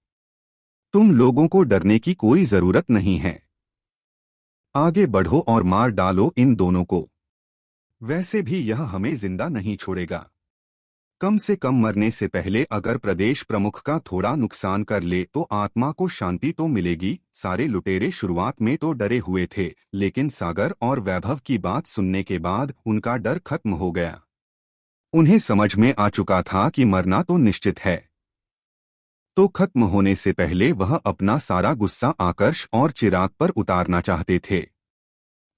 तुम लोगों को डरने की कोई जरूरत नहीं है। आगे बढ़ो और मार डालो इन दोनों को। वैसे भी यह हमें जिंदा नहीं छोड़ेगा। कम से कम मरने से पहले अगर प्रदेश प्रमुख का थोड़ा नुकसान कर ले तो आत्मा को शांति तो मिलेगी। सारे लुटेरे शुरुआत में तो डरे हुए थे, लेकिन सागर और वैभव की बात सुनने के बाद उनका डर खत्म हो गया। उन्हें समझ में आ चुका था कि मरना तो निश्चित है, तो खत्म होने से पहले वह अपना सारा गुस्सा आकर्ष और चिराग पर उतारना चाहते थे।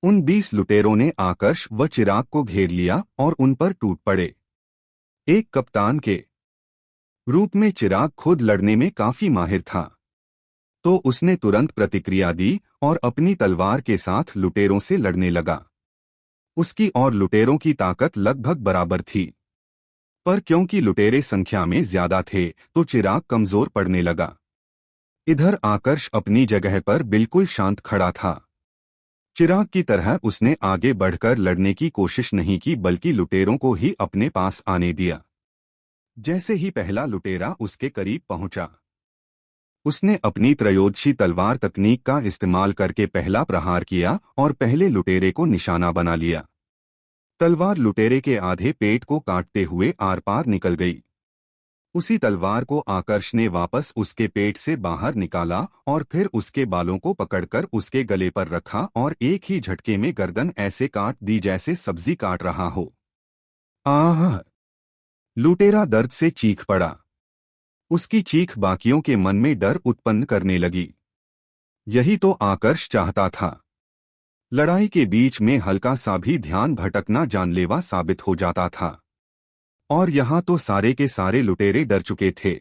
उन 20 लुटेरों ने आकर्ष व चिराग को घेर लिया और उन पर टूट पड़े। एक कप्तान के रूप में चिराग खुद लड़ने में काफी माहिर था, तो उसने तुरंत प्रतिक्रिया दी और अपनी तलवार के साथ लुटेरों से लड़ने लगा। उसकी और लुटेरों की ताकत लगभग बराबर थी, पर क्योंकि लुटेरे संख्या में ज्यादा थे तो चिराग कमजोर पड़ने लगा। इधर आकर्ष अपनी जगह पर बिल्कुल शांत खड़ा था। चिराग की तरह उसने आगे बढ़कर लड़ने की कोशिश नहीं की, बल्कि लुटेरों को ही अपने पास आने दिया। जैसे ही पहला लुटेरा उसके करीब पहुंचा, उसने अपनी त्रयोदशी तलवार तकनीक का इस्तेमाल करके पहला प्रहार किया और पहले लुटेरे को निशाना बना लिया। तलवार लुटेरे के आधे पेट को काटते हुए आर पार निकल गई। उसी तलवार को आकर्ष ने वापस उसके पेट से बाहर निकाला और फिर उसके बालों को पकड़कर उसके गले पर रखा और एक ही झटके में गर्दन ऐसे काट दी जैसे सब्जी काट रहा हो। आह! लुटेरा दर्द से चीख पड़ा। उसकी चीख बाकियों के मन में डर उत्पन्न करने लगी। यही तो आकर्ष चाहता था। लड़ाई के बीच में हल्का सा भी ध्यान भटकना जानलेवा साबित हो जाता था, और यहां तो सारे के सारे लुटेरे डर चुके थे।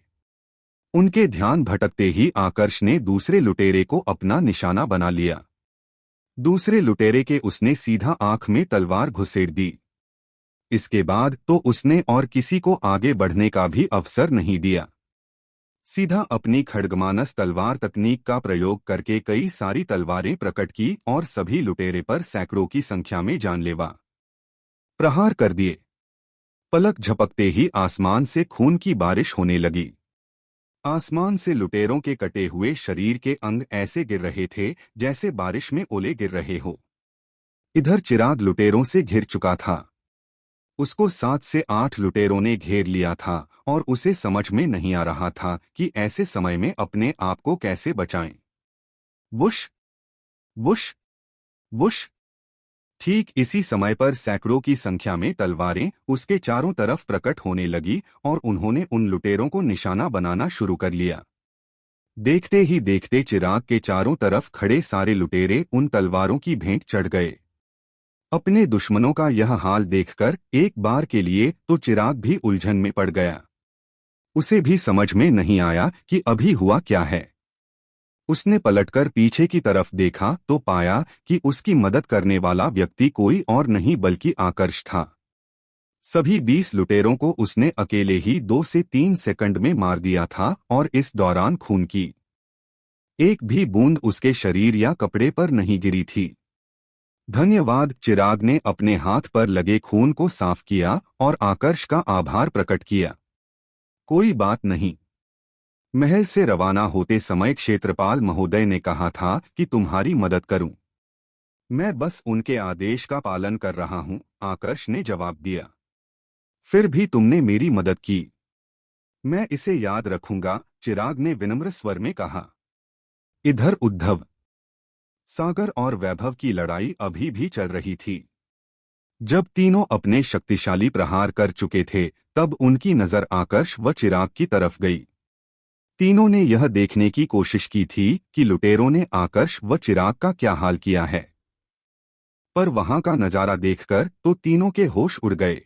उनके ध्यान भटकते ही आकर्ष ने दूसरे लुटेरे को अपना निशाना बना लिया। दूसरे लुटेरे के उसने सीधा आंख में तलवार घुसेड़ दी। इसके बाद तो उसने और किसी को आगे बढ़ने का भी अवसर नहीं दिया। सीधा अपनी खड्गमानस तलवार तकनीक का प्रयोग करके कई सारी तलवारें प्रकट की और सभी लुटेरे पर सैकड़ों की संख्या में जानलेवा प्रहार कर दिए। पलक झपकते ही आसमान से खून की बारिश होने लगी। आसमान से लुटेरों के कटे हुए शरीर के अंग ऐसे गिर रहे थे जैसे बारिश में ओले गिर रहे हो। इधर चिराग लुटेरों से घिर चुका था। उसको 7 से 8 लुटेरों ने घेर लिया था और उसे समझ में नहीं आ रहा था कि ऐसे समय में अपने आप को कैसे बचाएं। Whoosh whoosh whoosh. ठीक इसी समय पर सैकड़ों की संख्या में तलवारें उसके चारों तरफ प्रकट होने लगी और उन्होंने उन लुटेरों को निशाना बनाना शुरू कर लिया। देखते ही देखते चिराग के चारों तरफ खड़े सारे लुटेरे उन तलवारों की भेंट चढ़ गए। अपने दुश्मनों का यह हाल देखकर एक बार के लिए तो चिराग भी उलझन में पड़ गया। उसे भी समझ में नहीं आया कि अभी हुआ क्या है। उसने पलटकर पीछे की तरफ देखा तो पाया कि उसकी मदद करने वाला व्यक्ति कोई और नहीं बल्कि आकर्ष था। सभी 20 लुटेरों को उसने अकेले ही 2 से 3 सेकंड में मार दिया था और इस दौरान खून की एक भी बूंद उसके शरीर या कपड़े पर नहीं गिरी थी। धन्यवाद। चिराग ने अपने हाथ पर लगे खून को साफ किया और आकर्ष का आभार प्रकट किया। कोई बात नहीं। महल से रवाना होते समय क्षेत्रपाल महोदय ने कहा था कि तुम्हारी मदद करूं। मैं बस उनके आदेश का पालन कर रहा हूं, आकर्ष ने जवाब दिया। फिर भी तुमने मेरी मदद की। मैं इसे याद रखूंगा, चिराग ने विनम्र स्वर में कहा। इधर उद्धव, सागर और वैभव की लड़ाई अभी भी चल रही थी। जब तीनों अपने शक्तिशाली प्रहार कर चुके थे तब उनकी नजर आकर्ष व चिराग की तरफ गई। तीनों ने यह देखने की कोशिश की थी कि लुटेरों ने आकर्ष व चिराग का क्या हाल किया है, पर वहां का नजारा देखकर तो तीनों के होश उड़ गए।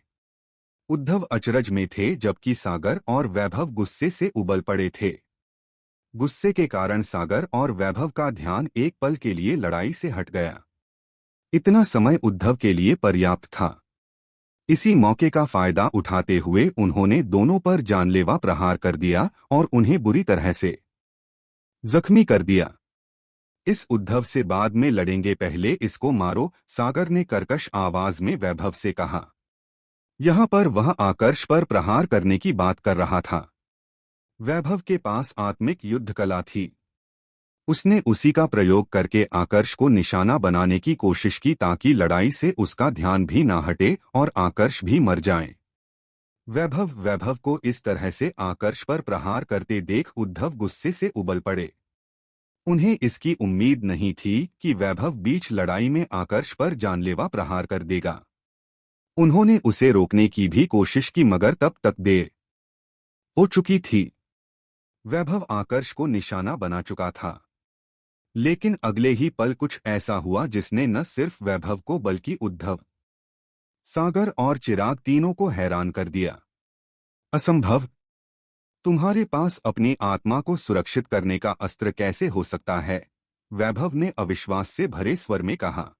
उद्धव अचरज में थे जबकि सागर और वैभव गुस्से से उबल पड़े थे। गुस्से के कारण सागर और वैभव का ध्यान एक पल के लिए लड़ाई से हट गया। इतना समय उद्धव के लिए पर्याप्त था। इसी मौके का फायदा उठाते हुए उन्होंने दोनों पर जानलेवा प्रहार कर दिया और उन्हें बुरी तरह से जख्मी कर दिया। इस उद्धव से बाद में लड़ेंगे, पहले इसको मारो, सागर ने कर्कश आवाज में वैभव से कहा। यहाँ पर वह आकर्ष पर प्रहार करने की बात कर रहा था। वैभव के पास आत्मिक युद्ध कला थी। उसने उसी का प्रयोग करके आकर्ष को निशाना बनाने की कोशिश की ताकि लड़ाई से उसका ध्यान भी ना हटे और आकर्ष भी मर जाए। वैभव को इस तरह से आकर्ष पर प्रहार करते देख उद्धव गुस्से से उबल पड़े। उन्हें इसकी उम्मीद नहीं थी कि वैभव बीच लड़ाई में आकर्ष पर जानलेवा प्रहार कर देगा। उन्होंने उसे रोकने की भी कोशिश की मगर तब तक देर हो चुकी थी। वैभव आकर्ष को निशाना बना चुका था। लेकिन अगले ही पल कुछ ऐसा हुआ जिसने न सिर्फ वैभव को बल्कि उद्धव, सागर और चिराग तीनों को हैरान कर दिया। असंभव! तुम्हारे पास अपनी आत्मा को सुरक्षित करने का अस्त्र कैसे हो सकता है? वैभव ने अविश्वास से भरे स्वर में कहा।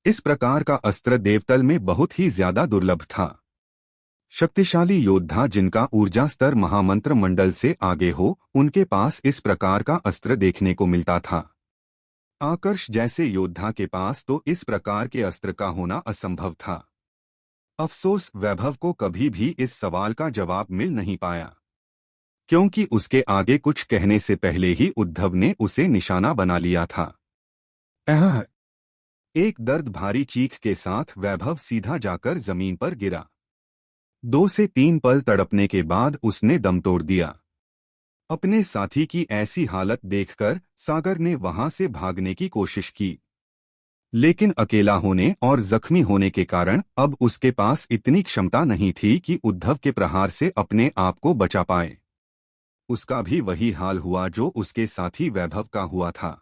इस प्रकार का अस्त्र देवतल में बहुत ही ज्यादा दुर्लभ था। शक्तिशाली योद्धा जिनका ऊर्जा स्तर महामंत्र मंडल से आगे हो, उनके पास इस प्रकार का अस्त्र देखने को मिलता था। आकर्ष जैसे योद्धा के पास तो इस प्रकार के अस्त्र का होना असंभव था। अफसोस वैभव को कभी भी इस सवाल का जवाब मिल नहीं पाया, क्योंकि उसके आगे कुछ कहने से पहले ही उद्धव ने उसे निशाना बना लिया था। एक दर्द भारी चीख के साथ वैभव सीधा जाकर जमीन पर गिरा। 2 से 3 पल तड़पने के बाद उसने दम तोड़ दिया। अपने साथी की ऐसी हालत देखकर सागर ने वहां से भागने की कोशिश की, लेकिन अकेला होने और जख्मी होने के कारण अब उसके पास इतनी क्षमता नहीं थी कि उद्धव के प्रहार से अपने आप को बचा पाए। उसका भी वही हाल हुआ जो उसके साथी वैभव का हुआ था।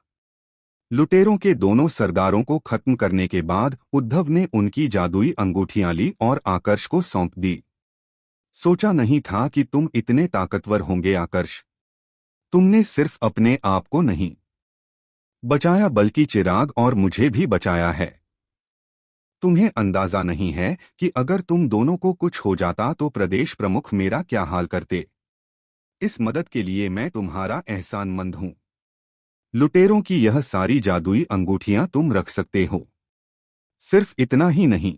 लुटेरों के दोनों सरदारों को खत्म करने के बाद उद्धव ने उनकी जादुई अंगूठियां ली और आकर्ष को सौंप दी। सोचा नहीं था कि तुम इतने ताकतवर होंगे आकर्ष। तुमने सिर्फ अपने आप को नहीं बचाया बल्कि चिराग और मुझे भी बचाया है। तुम्हें अंदाजा नहीं है कि अगर तुम दोनों को कुछ हो जाता तो प्रदेश प्रमुख मेरा क्या हाल करते। इस मदद के लिए मैं तुम्हारा एहसानमंद हूं। लुटेरों की यह सारी जादुई अंगूठियां तुम रख सकते हो। सिर्फ इतना ही नहीं,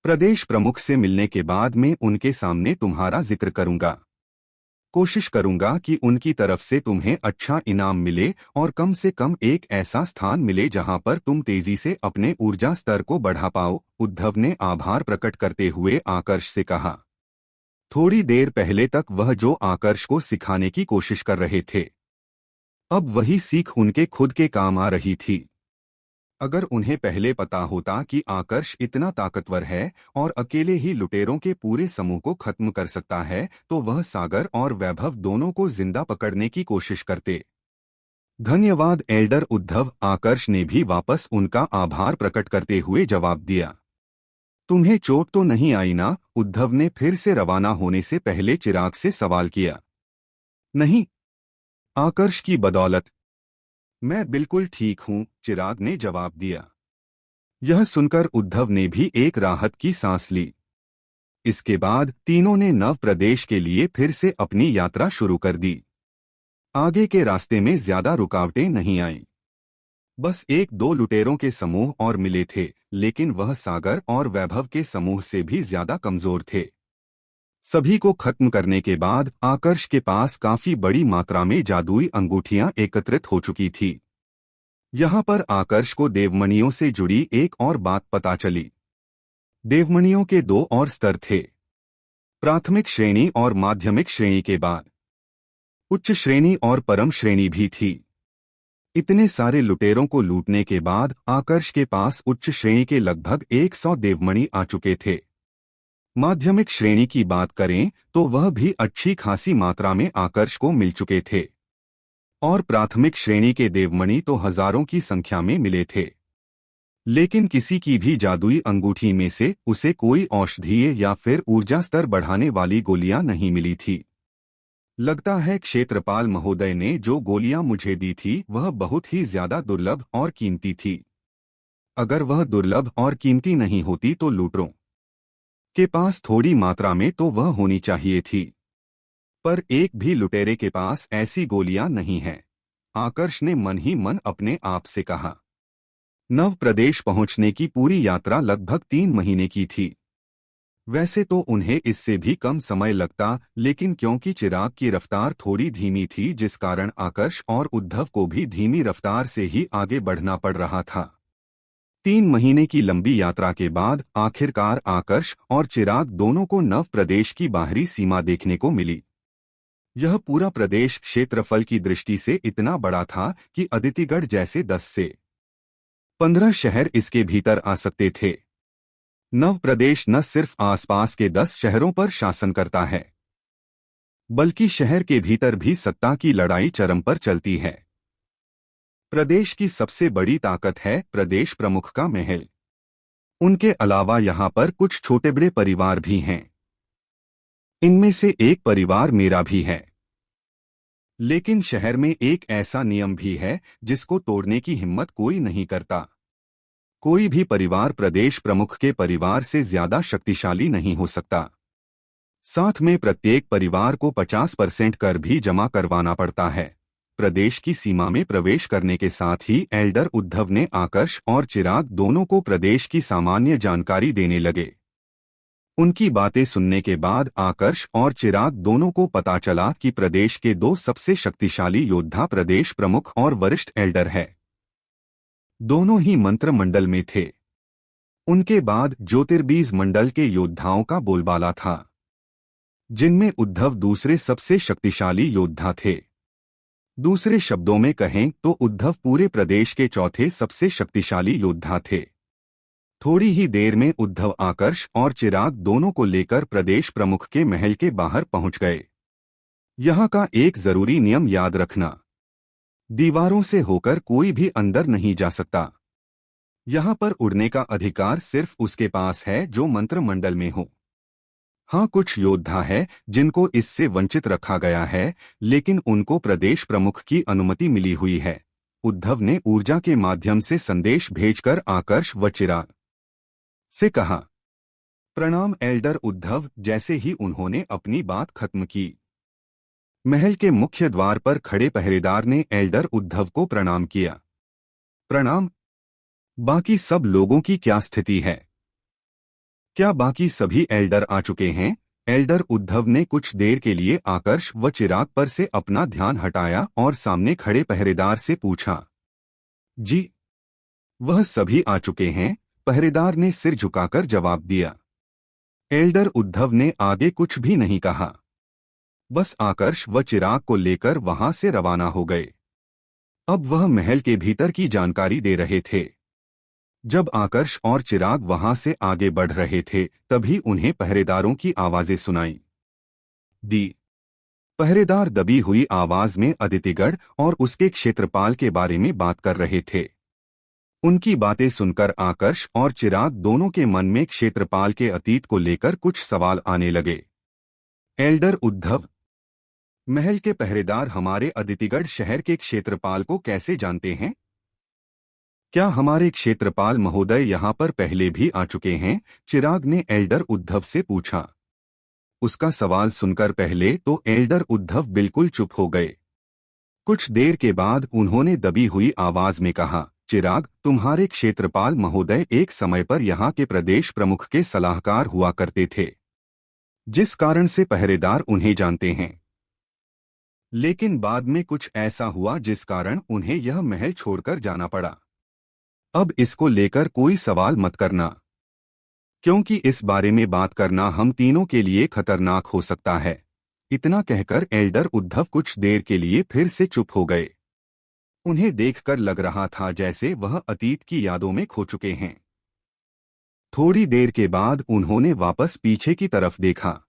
प्रदेश प्रमुख से मिलने के बाद मैं उनके सामने तुम्हारा जिक्र करूंगा। कोशिश करूंगा कि उनकी तरफ से तुम्हें अच्छा इनाम मिले और कम से कम एक ऐसा स्थान मिले जहां पर तुम तेजी से अपने ऊर्जा स्तर को बढ़ा पाओ। उद्धव ने आभार प्रकट करते हुए आकर्ष से कहा। थोड़ी देर पहले तक वह जो आकर्ष को सिखाने की कोशिश कर रहे थे, अब वही सीख उनके खुद के काम आ रही थी। अगर उन्हें पहले पता होता कि आकर्ष इतना ताकतवर है और अकेले ही लुटेरों के पूरे समूह को खत्म कर सकता है, तो वह सागर और वैभव दोनों को जिंदा पकड़ने की कोशिश करते। धन्यवाद एल्डर उद्धव, आकर्ष ने भी वापस उनका आभार प्रकट करते हुए जवाब दिया। तुम्हें चोट तो नहीं आई ना? उद्धव ने फिर से रवाना होने से पहले चिराग से सवाल किया। नहीं, आकर्ष की बदौलत मैं बिल्कुल ठीक हूं, चिराग ने जवाब दिया। यह सुनकर उद्धव ने भी एक राहत की सांस ली। इसके बाद तीनों ने नव प्रदेश के लिए फिर से अपनी यात्रा शुरू कर दी। आगे के रास्ते में ज्यादा रुकावटें नहीं आईं। बस एक दो लुटेरों के समूह और मिले थे, लेकिन वह सागर और वैभव के समूह से भी ज्यादा कमजोर थे। सभी को खत्म करने के बाद आकर्ष के पास काफी बड़ी मात्रा में जादुई अंगूठियां एकत्रित हो चुकी थी। यहाँ पर आकर्ष को देवमणियों से जुड़ी एक और बात पता चली। देवमणियों के दो और स्तर थे, प्राथमिक श्रेणी और माध्यमिक श्रेणी के बाद उच्च श्रेणी और परम श्रेणी भी थी। इतने सारे लुटेरों को लूटने के बाद आकर्ष के पास उच्च श्रेणी के लगभग 100 देवमणि आ चुके थे। माध्यमिक श्रेणी की बात करें तो वह भी अच्छी खासी मात्रा में आकर्ष को मिल चुके थे, और प्राथमिक श्रेणी के देवमणि तो हजारों की संख्या में मिले थे। लेकिन किसी की भी जादुई अंगूठी में से उसे कोई औषधीय या फिर ऊर्जा स्तर बढ़ाने वाली गोलियां नहीं मिली थी। लगता है क्षेत्रपाल महोदय ने जो गोलियां मुझे दी थी वह बहुत ही ज्यादा दुर्लभ और कीमती थी। अगर वह दुर्लभ और कीमती नहीं होती तो लुटेरों के पास थोड़ी मात्रा में तो वह होनी चाहिए थी, पर एक भी लुटेरे के पास ऐसी गोलियां नहीं हैं। आकर्ष ने मन ही मन अपने आप से कहा। नव प्रदेश पहुंचने की पूरी यात्रा लगभग 3 महीने की थी। वैसे तो उन्हें इससे भी कम समय लगता, लेकिन क्योंकि चिराग की रफ्तार थोड़ी धीमी थी, जिस कारण आकर्ष और उद्धव को भी धीमी रफ्तार से ही आगे बढ़ना पड़ रहा था। 3 महीने की लंबी यात्रा के बाद आखिरकार आकर्ष और चिराग दोनों को नव प्रदेश की बाहरी सीमा देखने को मिली। यह पूरा प्रदेश क्षेत्रफल की दृष्टि से इतना बड़ा था कि अदितिगढ़ जैसे 10 से 15 शहर इसके भीतर आ सकते थे। नव प्रदेश न सिर्फ आसपास के 10 शहरों पर शासन करता है, बल्कि शहर के भीतर भी सत्ता की लड़ाई चरम पर चलती है। प्रदेश की सबसे बड़ी ताकत है प्रदेश प्रमुख का महल। उनके अलावा यहाँ पर कुछ छोटे बड़े परिवार भी हैं। इनमें से एक परिवार मेरा भी है। लेकिन शहर में एक ऐसा नियम भी है जिसको तोड़ने की हिम्मत कोई नहीं करता। कोई भी परिवार प्रदेश प्रमुख के परिवार से ज्यादा शक्तिशाली नहीं हो सकता। साथ में प्रत्येक परिवार को 50% कर भी जमा करवाना पड़ता है। प्रदेश की सीमा में प्रवेश करने के साथ ही एल्डर उद्धव ने आकर्ष और चिराग दोनों को प्रदेश की सामान्य जानकारी देने लगे। उनकी बातें सुनने के बाद आकर्ष और चिराग दोनों को पता चला कि प्रदेश के 2 सबसे शक्तिशाली योद्धा प्रदेश प्रमुख और वरिष्ठ एल्डर है। दोनों ही मंत्र मंडल में थे। उनके बाद ज्योतिर्बीज मंडल के योद्धाओं का बोलबाला था, जिनमें उद्धव दूसरे सबसे शक्तिशाली योद्धा थे। दूसरे शब्दों में कहें तो उद्धव पूरे प्रदेश के चौथे सबसे शक्तिशाली योद्धा थे। थोड़ी ही देर में उद्धव आकर्ष और चिराग दोनों को लेकर प्रदेश प्रमुख के महल के बाहर पहुंच गए। यहाँ का एक जरूरी नियम याद रखना, दीवारों से होकर कोई भी अंदर नहीं जा सकता। यहाँ पर उड़ने का अधिकार सिर्फ उसके पास है जो मंत्रमंडल में हो। हाँ, कुछ योद्धा है जिनको इससे वंचित रखा गया है, लेकिन उनको प्रदेश प्रमुख की अनुमति मिली हुई है। उद्धव ने ऊर्जा के माध्यम से संदेश भेजकर आकर्ष व चिराग से कहा। प्रणाम एल्डर उद्धव। जैसे ही उन्होंने अपनी बात खत्म की, महल के मुख्य द्वार पर खड़े पहरेदार ने एल्डर उद्धव को प्रणाम किया। प्रणाम। बाकी सब लोगों की क्या स्थिति है? क्या बाकी सभी एल्डर आ चुके हैं? एल्डर उद्धव ने कुछ देर के लिए आकर्ष व चिराग पर से अपना ध्यान हटाया और सामने खड़े पहरेदार से पूछा। जी, वह सभी आ चुके हैं, पहरेदार ने सिर झुकाकर जवाब दिया। एल्डर उद्धव ने आगे कुछ भी नहीं कहा, बस आकर्ष व चिराग को लेकर वहां से रवाना हो गए। अब वह महल के भीतर की जानकारी दे रहे थे। जब आकर्ष और चिराग वहां से आगे बढ़ रहे थे, तभी उन्हें पहरेदारों की आवाजें सुनाई दी। पहरेदार दबी हुई आवाज में अदितिगढ़ और उसके क्षेत्रपाल के बारे में बात कर रहे थे। उनकी बातें सुनकर आकर्ष और चिराग दोनों के मन में क्षेत्रपाल के अतीत को लेकर कुछ सवाल आने लगे। एल्डर उद्धव, महल के पहरेदार हमारे अदितिगढ़ शहर के क्षेत्रपाल को कैसे जानते हैं? क्या हमारे क्षेत्रपाल महोदय यहाँ पर पहले भी आ चुके हैं? चिराग ने एल्डर उद्धव से पूछा। उसका सवाल सुनकर पहले तो एल्डर उद्धव बिल्कुल चुप हो गए। कुछ देर के बाद उन्होंने दबी हुई आवाज में कहा, चिराग, तुम्हारे क्षेत्रपाल महोदय एक समय पर यहाँ के प्रदेश प्रमुख के सलाहकार हुआ करते थे, जिस कारण से पहरेदार उन्हें जानते हैं। लेकिन बाद में कुछ ऐसा हुआ जिस कारण उन्हें यह महल छोड़कर जाना पड़ा। अब इसको लेकर कोई सवाल मत करना, क्योंकि इस बारे में बात करना हम तीनों के लिए खतरनाक हो सकता है। इतना कहकर एल्डर उद्धव कुछ देर के लिए फिर से चुप हो गए। उन्हें देखकर लग रहा था जैसे वह अतीत की यादों में खो चुके हैं। थोड़ी देर के बाद उन्होंने वापस पीछे की तरफ देखा।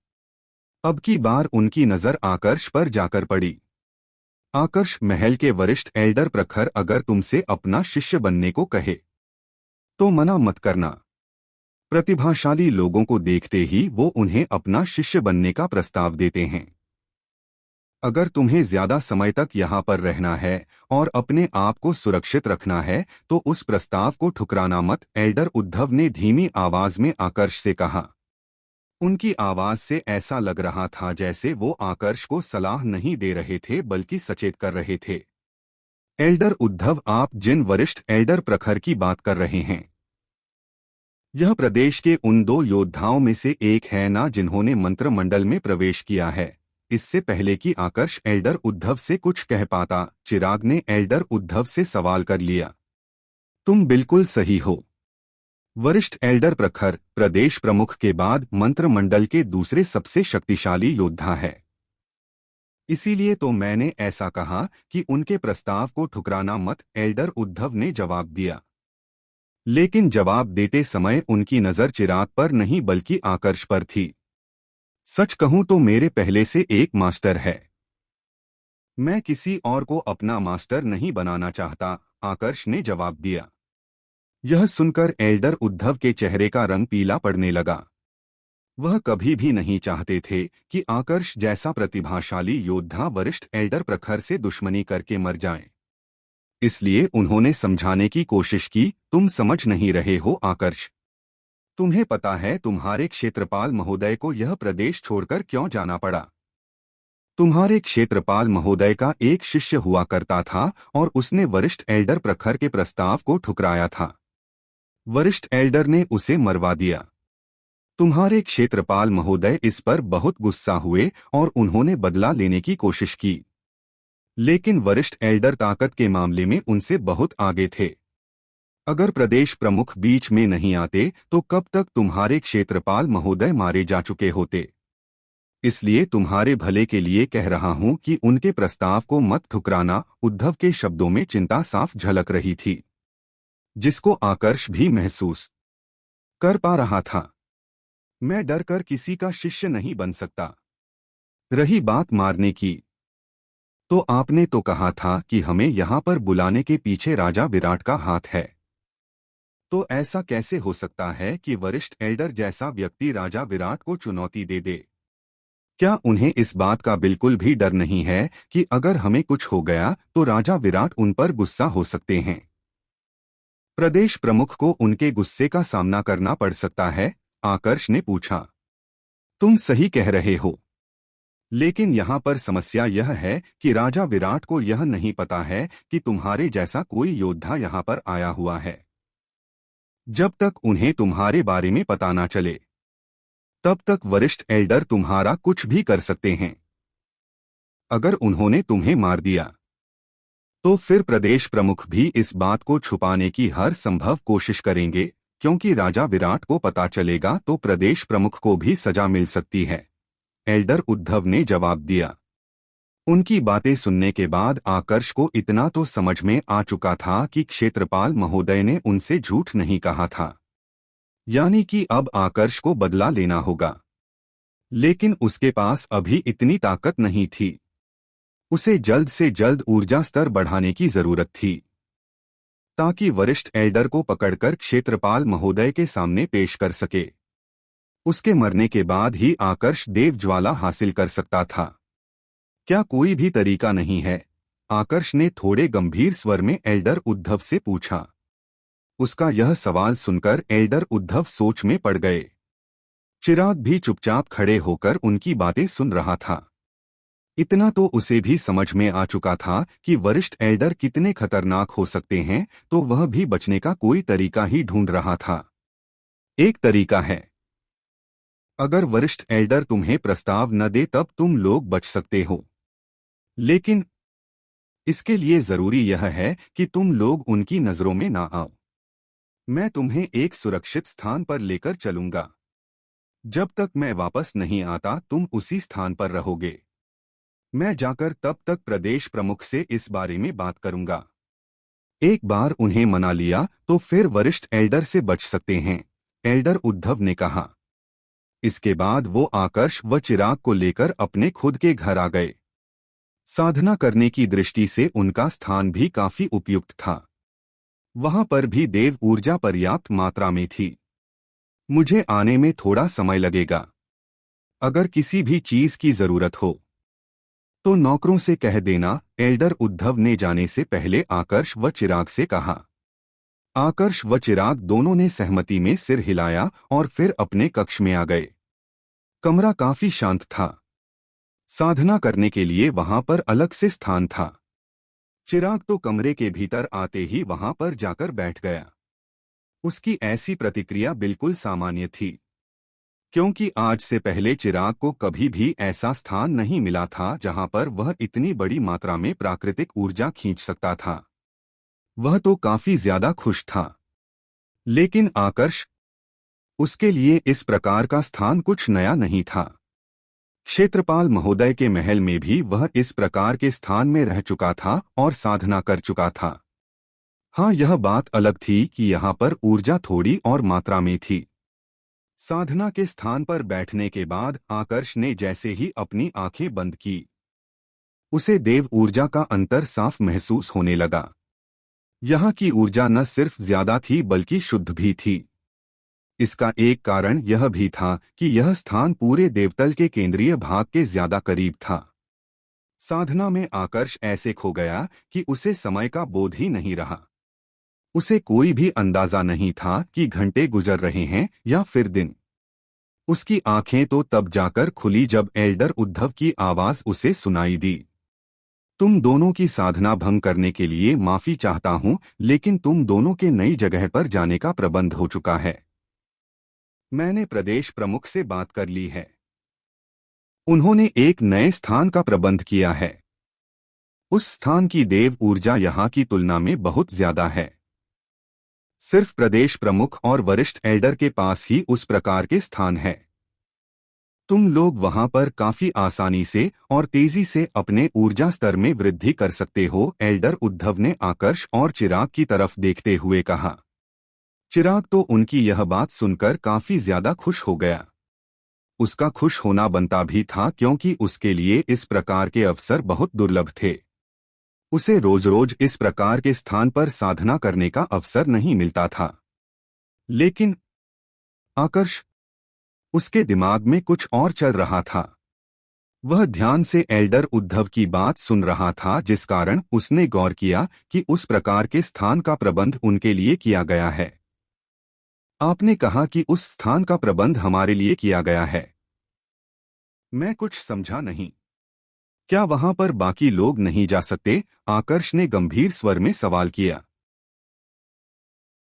अब की बार उनकी नजर आकर्ष पर जाकर पड़ी। आकर्ष, महल के वरिष्ठ एल्डर प्रखर अगर तुमसे अपना शिष्य बनने को कहे तो मना मत करना। प्रतिभाशाली लोगों को देखते ही वो उन्हें अपना शिष्य बनने का प्रस्ताव देते हैं। अगर तुम्हें ज्यादा समय तक यहाँ पर रहना है और अपने आप को सुरक्षित रखना है तो उस प्रस्ताव को ठुकराना मत, एल्डर उद्धव ने धीमी आवाज में आकर्ष से कहा। उनकी आवाज से ऐसा लग रहा था जैसे वो आकर्ष को सलाह नहीं दे रहे थे बल्कि सचेत कर रहे थे। एल्डर उद्धव, आप जिन वरिष्ठ एल्डर प्रखर की बात कर रहे हैं, यह प्रदेश के उन दो योद्धाओं में से एक है ना जिन्होंने मंत्रमंडल में प्रवेश किया है? इससे पहले कि आकर्ष एल्डर उद्धव से कुछ कह पाता, चिराग ने एल्डर उद्धव से सवाल कर लिया। तुम बिल्कुल सही हो। वरिष्ठ एल्डर प्रखर प्रदेश प्रमुख के बाद मंत्रमंडल के दूसरे सबसे शक्तिशाली योद्धा है। इसीलिए तो मैंने ऐसा कहा कि उनके प्रस्ताव को ठुकराना मत, एल्डर उद्धव ने जवाब दिया। लेकिन जवाब देते समय उनकी नजर चिराग पर नहीं बल्कि आकर्ष पर थी। सच कहूं तो मेरे पहले से एक मास्टर है। मैं किसी और को अपना मास्टर नहीं बनाना चाहता, आकर्ष ने जवाब दिया। यह सुनकर एल्डर उद्धव के चेहरे का रंग पीला पड़ने लगा। वह कभी भी नहीं चाहते थे कि आकर्ष जैसा प्रतिभाशाली योद्धा वरिष्ठ एल्डर प्रखर से दुश्मनी करके मर जाए। इसलिए उन्होंने समझाने की कोशिश की, तुम समझ नहीं रहे हो आकर्ष। तुम्हें पता है तुम्हारे क्षेत्रपाल महोदय को यह प्रदेश छोड़कर क्यों जाना पड़ा? तुम्हारे क्षेत्रपाल महोदय का एक शिष्य हुआ करता था और उसने वरिष्ठ एल्डर प्रखर के प्रस्ताव को ठुकराया था। वरिष्ठ एल्डर ने उसे मरवा दिया। तुम्हारे क्षेत्रपाल महोदय इस पर बहुत गुस्सा हुए और उन्होंने बदला लेने की कोशिश की। लेकिन वरिष्ठ एल्डर ताकत के मामले में उनसे बहुत आगे थे। अगर प्रदेश प्रमुख बीच में नहीं आते तो कब तक तुम्हारे क्षेत्रपाल महोदय मारे जा चुके होते। इसलिए तुम्हारे भले के लिए कह रहा हूं कि उनके प्रस्ताव को मत ठुकराना। उद्धव के शब्दों में चिंता साफ झलक रही थी, जिसको आकर्ष भी महसूस कर पा रहा था। मैं डरकर किसी का शिष्य नहीं बन सकता। रही बात मारने की, तो आपने तो कहा था कि हमें यहाँ पर बुलाने के पीछे राजा विराट का हाथ है। तो ऐसा कैसे हो सकता है कि वरिष्ठ एल्डर जैसा व्यक्ति राजा विराट को चुनौती दे दे? क्या उन्हें इस बात का बिल्कुल भी डर नहीं है कि अगर हमें कुछ हो गया तो राजा विराट उन पर गुस्सा हो सकते हैं? प्रदेश प्रमुख को उनके गुस्से का सामना करना पड़ सकता है, आकर्ष ने पूछा। तुम सही कह रहे हो। लेकिन यहाँ पर समस्या यह है कि राजा विराट को यह नहीं पता है कि तुम्हारे जैसा कोई योद्धा यहाँ पर आया हुआ है। जब तक उन्हें तुम्हारे बारे में पता ना चले तब तक वरिष्ठ एल्डर तुम्हारा कुछ भी कर सकते हैं। अगर उन्होंने तुम्हें मार दिया तो फिर प्रदेश प्रमुख भी इस बात को छुपाने की हर संभव कोशिश करेंगे, क्योंकि राजा विराट को पता चलेगा तो प्रदेश प्रमुख को भी सजा मिल सकती है। एल्डर उद्धव ने जवाब दिया। उनकी बातें सुनने के बाद आकर्ष को इतना तो समझ में आ चुका था कि क्षेत्रपाल महोदय ने उनसे झूठ नहीं कहा था, यानी कि अब आकर्ष को बदला लेना होगा। लेकिन उसके पास अभी इतनी ताकत नहीं थी। उसे जल्द से जल्द ऊर्जा स्तर बढ़ाने की जरूरत थी ताकि वरिष्ठ एल्डर को पकड़कर क्षेत्रपाल महोदय के सामने पेश कर सके। उसके मरने के बाद ही आकर्ष देव ज्वाला हासिल कर सकता था। क्या कोई भी तरीका नहीं है? आकर्ष ने थोड़े गंभीर स्वर में एल्डर उद्धव से पूछा। उसका यह सवाल सुनकर एल्डर उद्धव सोच में पड़ गए। चिराग भी चुपचाप खड़े होकर उनकी बातें सुन रहा था। इतना तो उसे भी समझ में आ चुका था कि वरिष्ठ एल्डर कितने खतरनाक हो सकते हैं, तो वह भी बचने का कोई तरीका ही ढूंढ रहा था। एक तरीका है, अगर वरिष्ठ एल्डर तुम्हें प्रस्ताव न दे तब तुम लोग बच सकते हो, लेकिन इसके लिए जरूरी यह है कि तुम लोग उनकी नजरों में ना आओ। मैं तुम्हें एक सुरक्षित स्थान पर लेकर चलूंगा। जब तक मैं वापस नहीं आता तुम उसी स्थान पर रहोगे। मैं जाकर तब तक प्रदेश प्रमुख से इस बारे में बात करूंगा। एक बार उन्हें मना लिया तो फिर वरिष्ठ एल्डर से बच सकते हैं, एल्डर उद्धव ने कहा। इसके बाद वो आकर्ष व चिराग को लेकर अपने खुद के घर आ गए। साधना करने की दृष्टि से उनका स्थान भी काफी उपयुक्त था। वहां पर भी देव ऊर्जा पर्याप्त मात्रा में थी। मुझे आने में थोड़ा समय लगेगा। अगर किसी भी चीज की जरूरत हो तो नौकरों से कह देना, एल्डर उद्धव ने जाने से पहले आकर्ष व चिराग से कहा। आकर्ष व चिराग दोनों ने सहमति में सिर हिलाया और फिर अपने कक्ष में आ गए। कमरा काफी शांत था। साधना करने के लिए वहां पर अलग से स्थान था। चिराग तो कमरे के भीतर आते ही वहां पर जाकर बैठ गया। उसकी ऐसी प्रतिक्रिया बिल्कुल सामान्य थी, क्योंकि आज से पहले चिराग को कभी भी ऐसा स्थान नहीं मिला था जहां पर वह इतनी बड़ी मात्रा में प्राकृतिक ऊर्जा खींच सकता था। वह तो काफी ज्यादा खुश था। लेकिन आकर्ष, उसके लिए इस प्रकार का स्थान कुछ नया नहीं था। क्षेत्रपाल महोदय के महल में भी वह इस प्रकार के स्थान में रह चुका था और साधना कर चुका था। हाँ, यह बात अलग थी कि यहाँ पर ऊर्जा थोड़ी और मात्रा में थी। साधना के स्थान पर बैठने के बाद आकर्ष ने जैसे ही अपनी आंखें बंद की, उसे देव ऊर्जा का अंतर साफ महसूस होने लगा। यहाँ की ऊर्जा न सिर्फ ज्यादा थी बल्कि शुद्ध भी थी। इसका एक कारण यह भी था कि यह स्थान पूरे देवतल के केंद्रीय भाग के ज्यादा करीब था। साधना में आकर्ष ऐसे खो गया कि उसे समय का बोध ही नहीं रहा। उसे कोई भी अंदाजा नहीं था कि घंटे गुजर रहे हैं या फिर दिन। उसकी आंखें तो तब जाकर खुली जब एल्डर उद्धव की आवाज उसे सुनाई दी। तुम दोनों की साधना भंग करने के लिए माफी चाहता हूं, लेकिन तुम दोनों के नई जगह पर जाने का प्रबंध हो चुका है। मैंने प्रदेश प्रमुख से बात कर ली है। उन्होंने एक नए स्थान का प्रबंध किया है। उस स्थान की देव ऊर्जा यहाँ की तुलना में बहुत ज्यादा है। सिर्फ प्रदेश प्रमुख और वरिष्ठ एल्डर के पास ही उस प्रकार के स्थान है। तुम लोग वहां पर काफी आसानी से और तेजी से अपने ऊर्जा स्तर में वृद्धि कर सकते हो, एल्डर उद्धव ने आकर्ष और चिराग की तरफ देखते हुए कहा। चिराग तो उनकी यह बात सुनकर काफी ज्यादा खुश हो गया। उसका खुश होना बनता भी था, क्योंकि उसके लिए इस प्रकार के अवसर बहुत दुर्लभ थे। उसे रोज रोज इस प्रकार के स्थान पर साधना करने का अवसर नहीं मिलता था। लेकिन आकर्ष, उसके दिमाग में कुछ और चल रहा था। वह ध्यान से एल्डर उद्धव की बात सुन रहा था, जिस कारण उसने गौर किया कि उस प्रकार के स्थान का प्रबंध उनके लिए किया गया है। आपने कहा कि उस स्थान का प्रबंध हमारे लिए किया गया है। मैं कुछ समझा नहीं। क्या वहां पर बाकी लोग नहीं जा सकते? आकर्ष ने गंभीर स्वर में सवाल किया।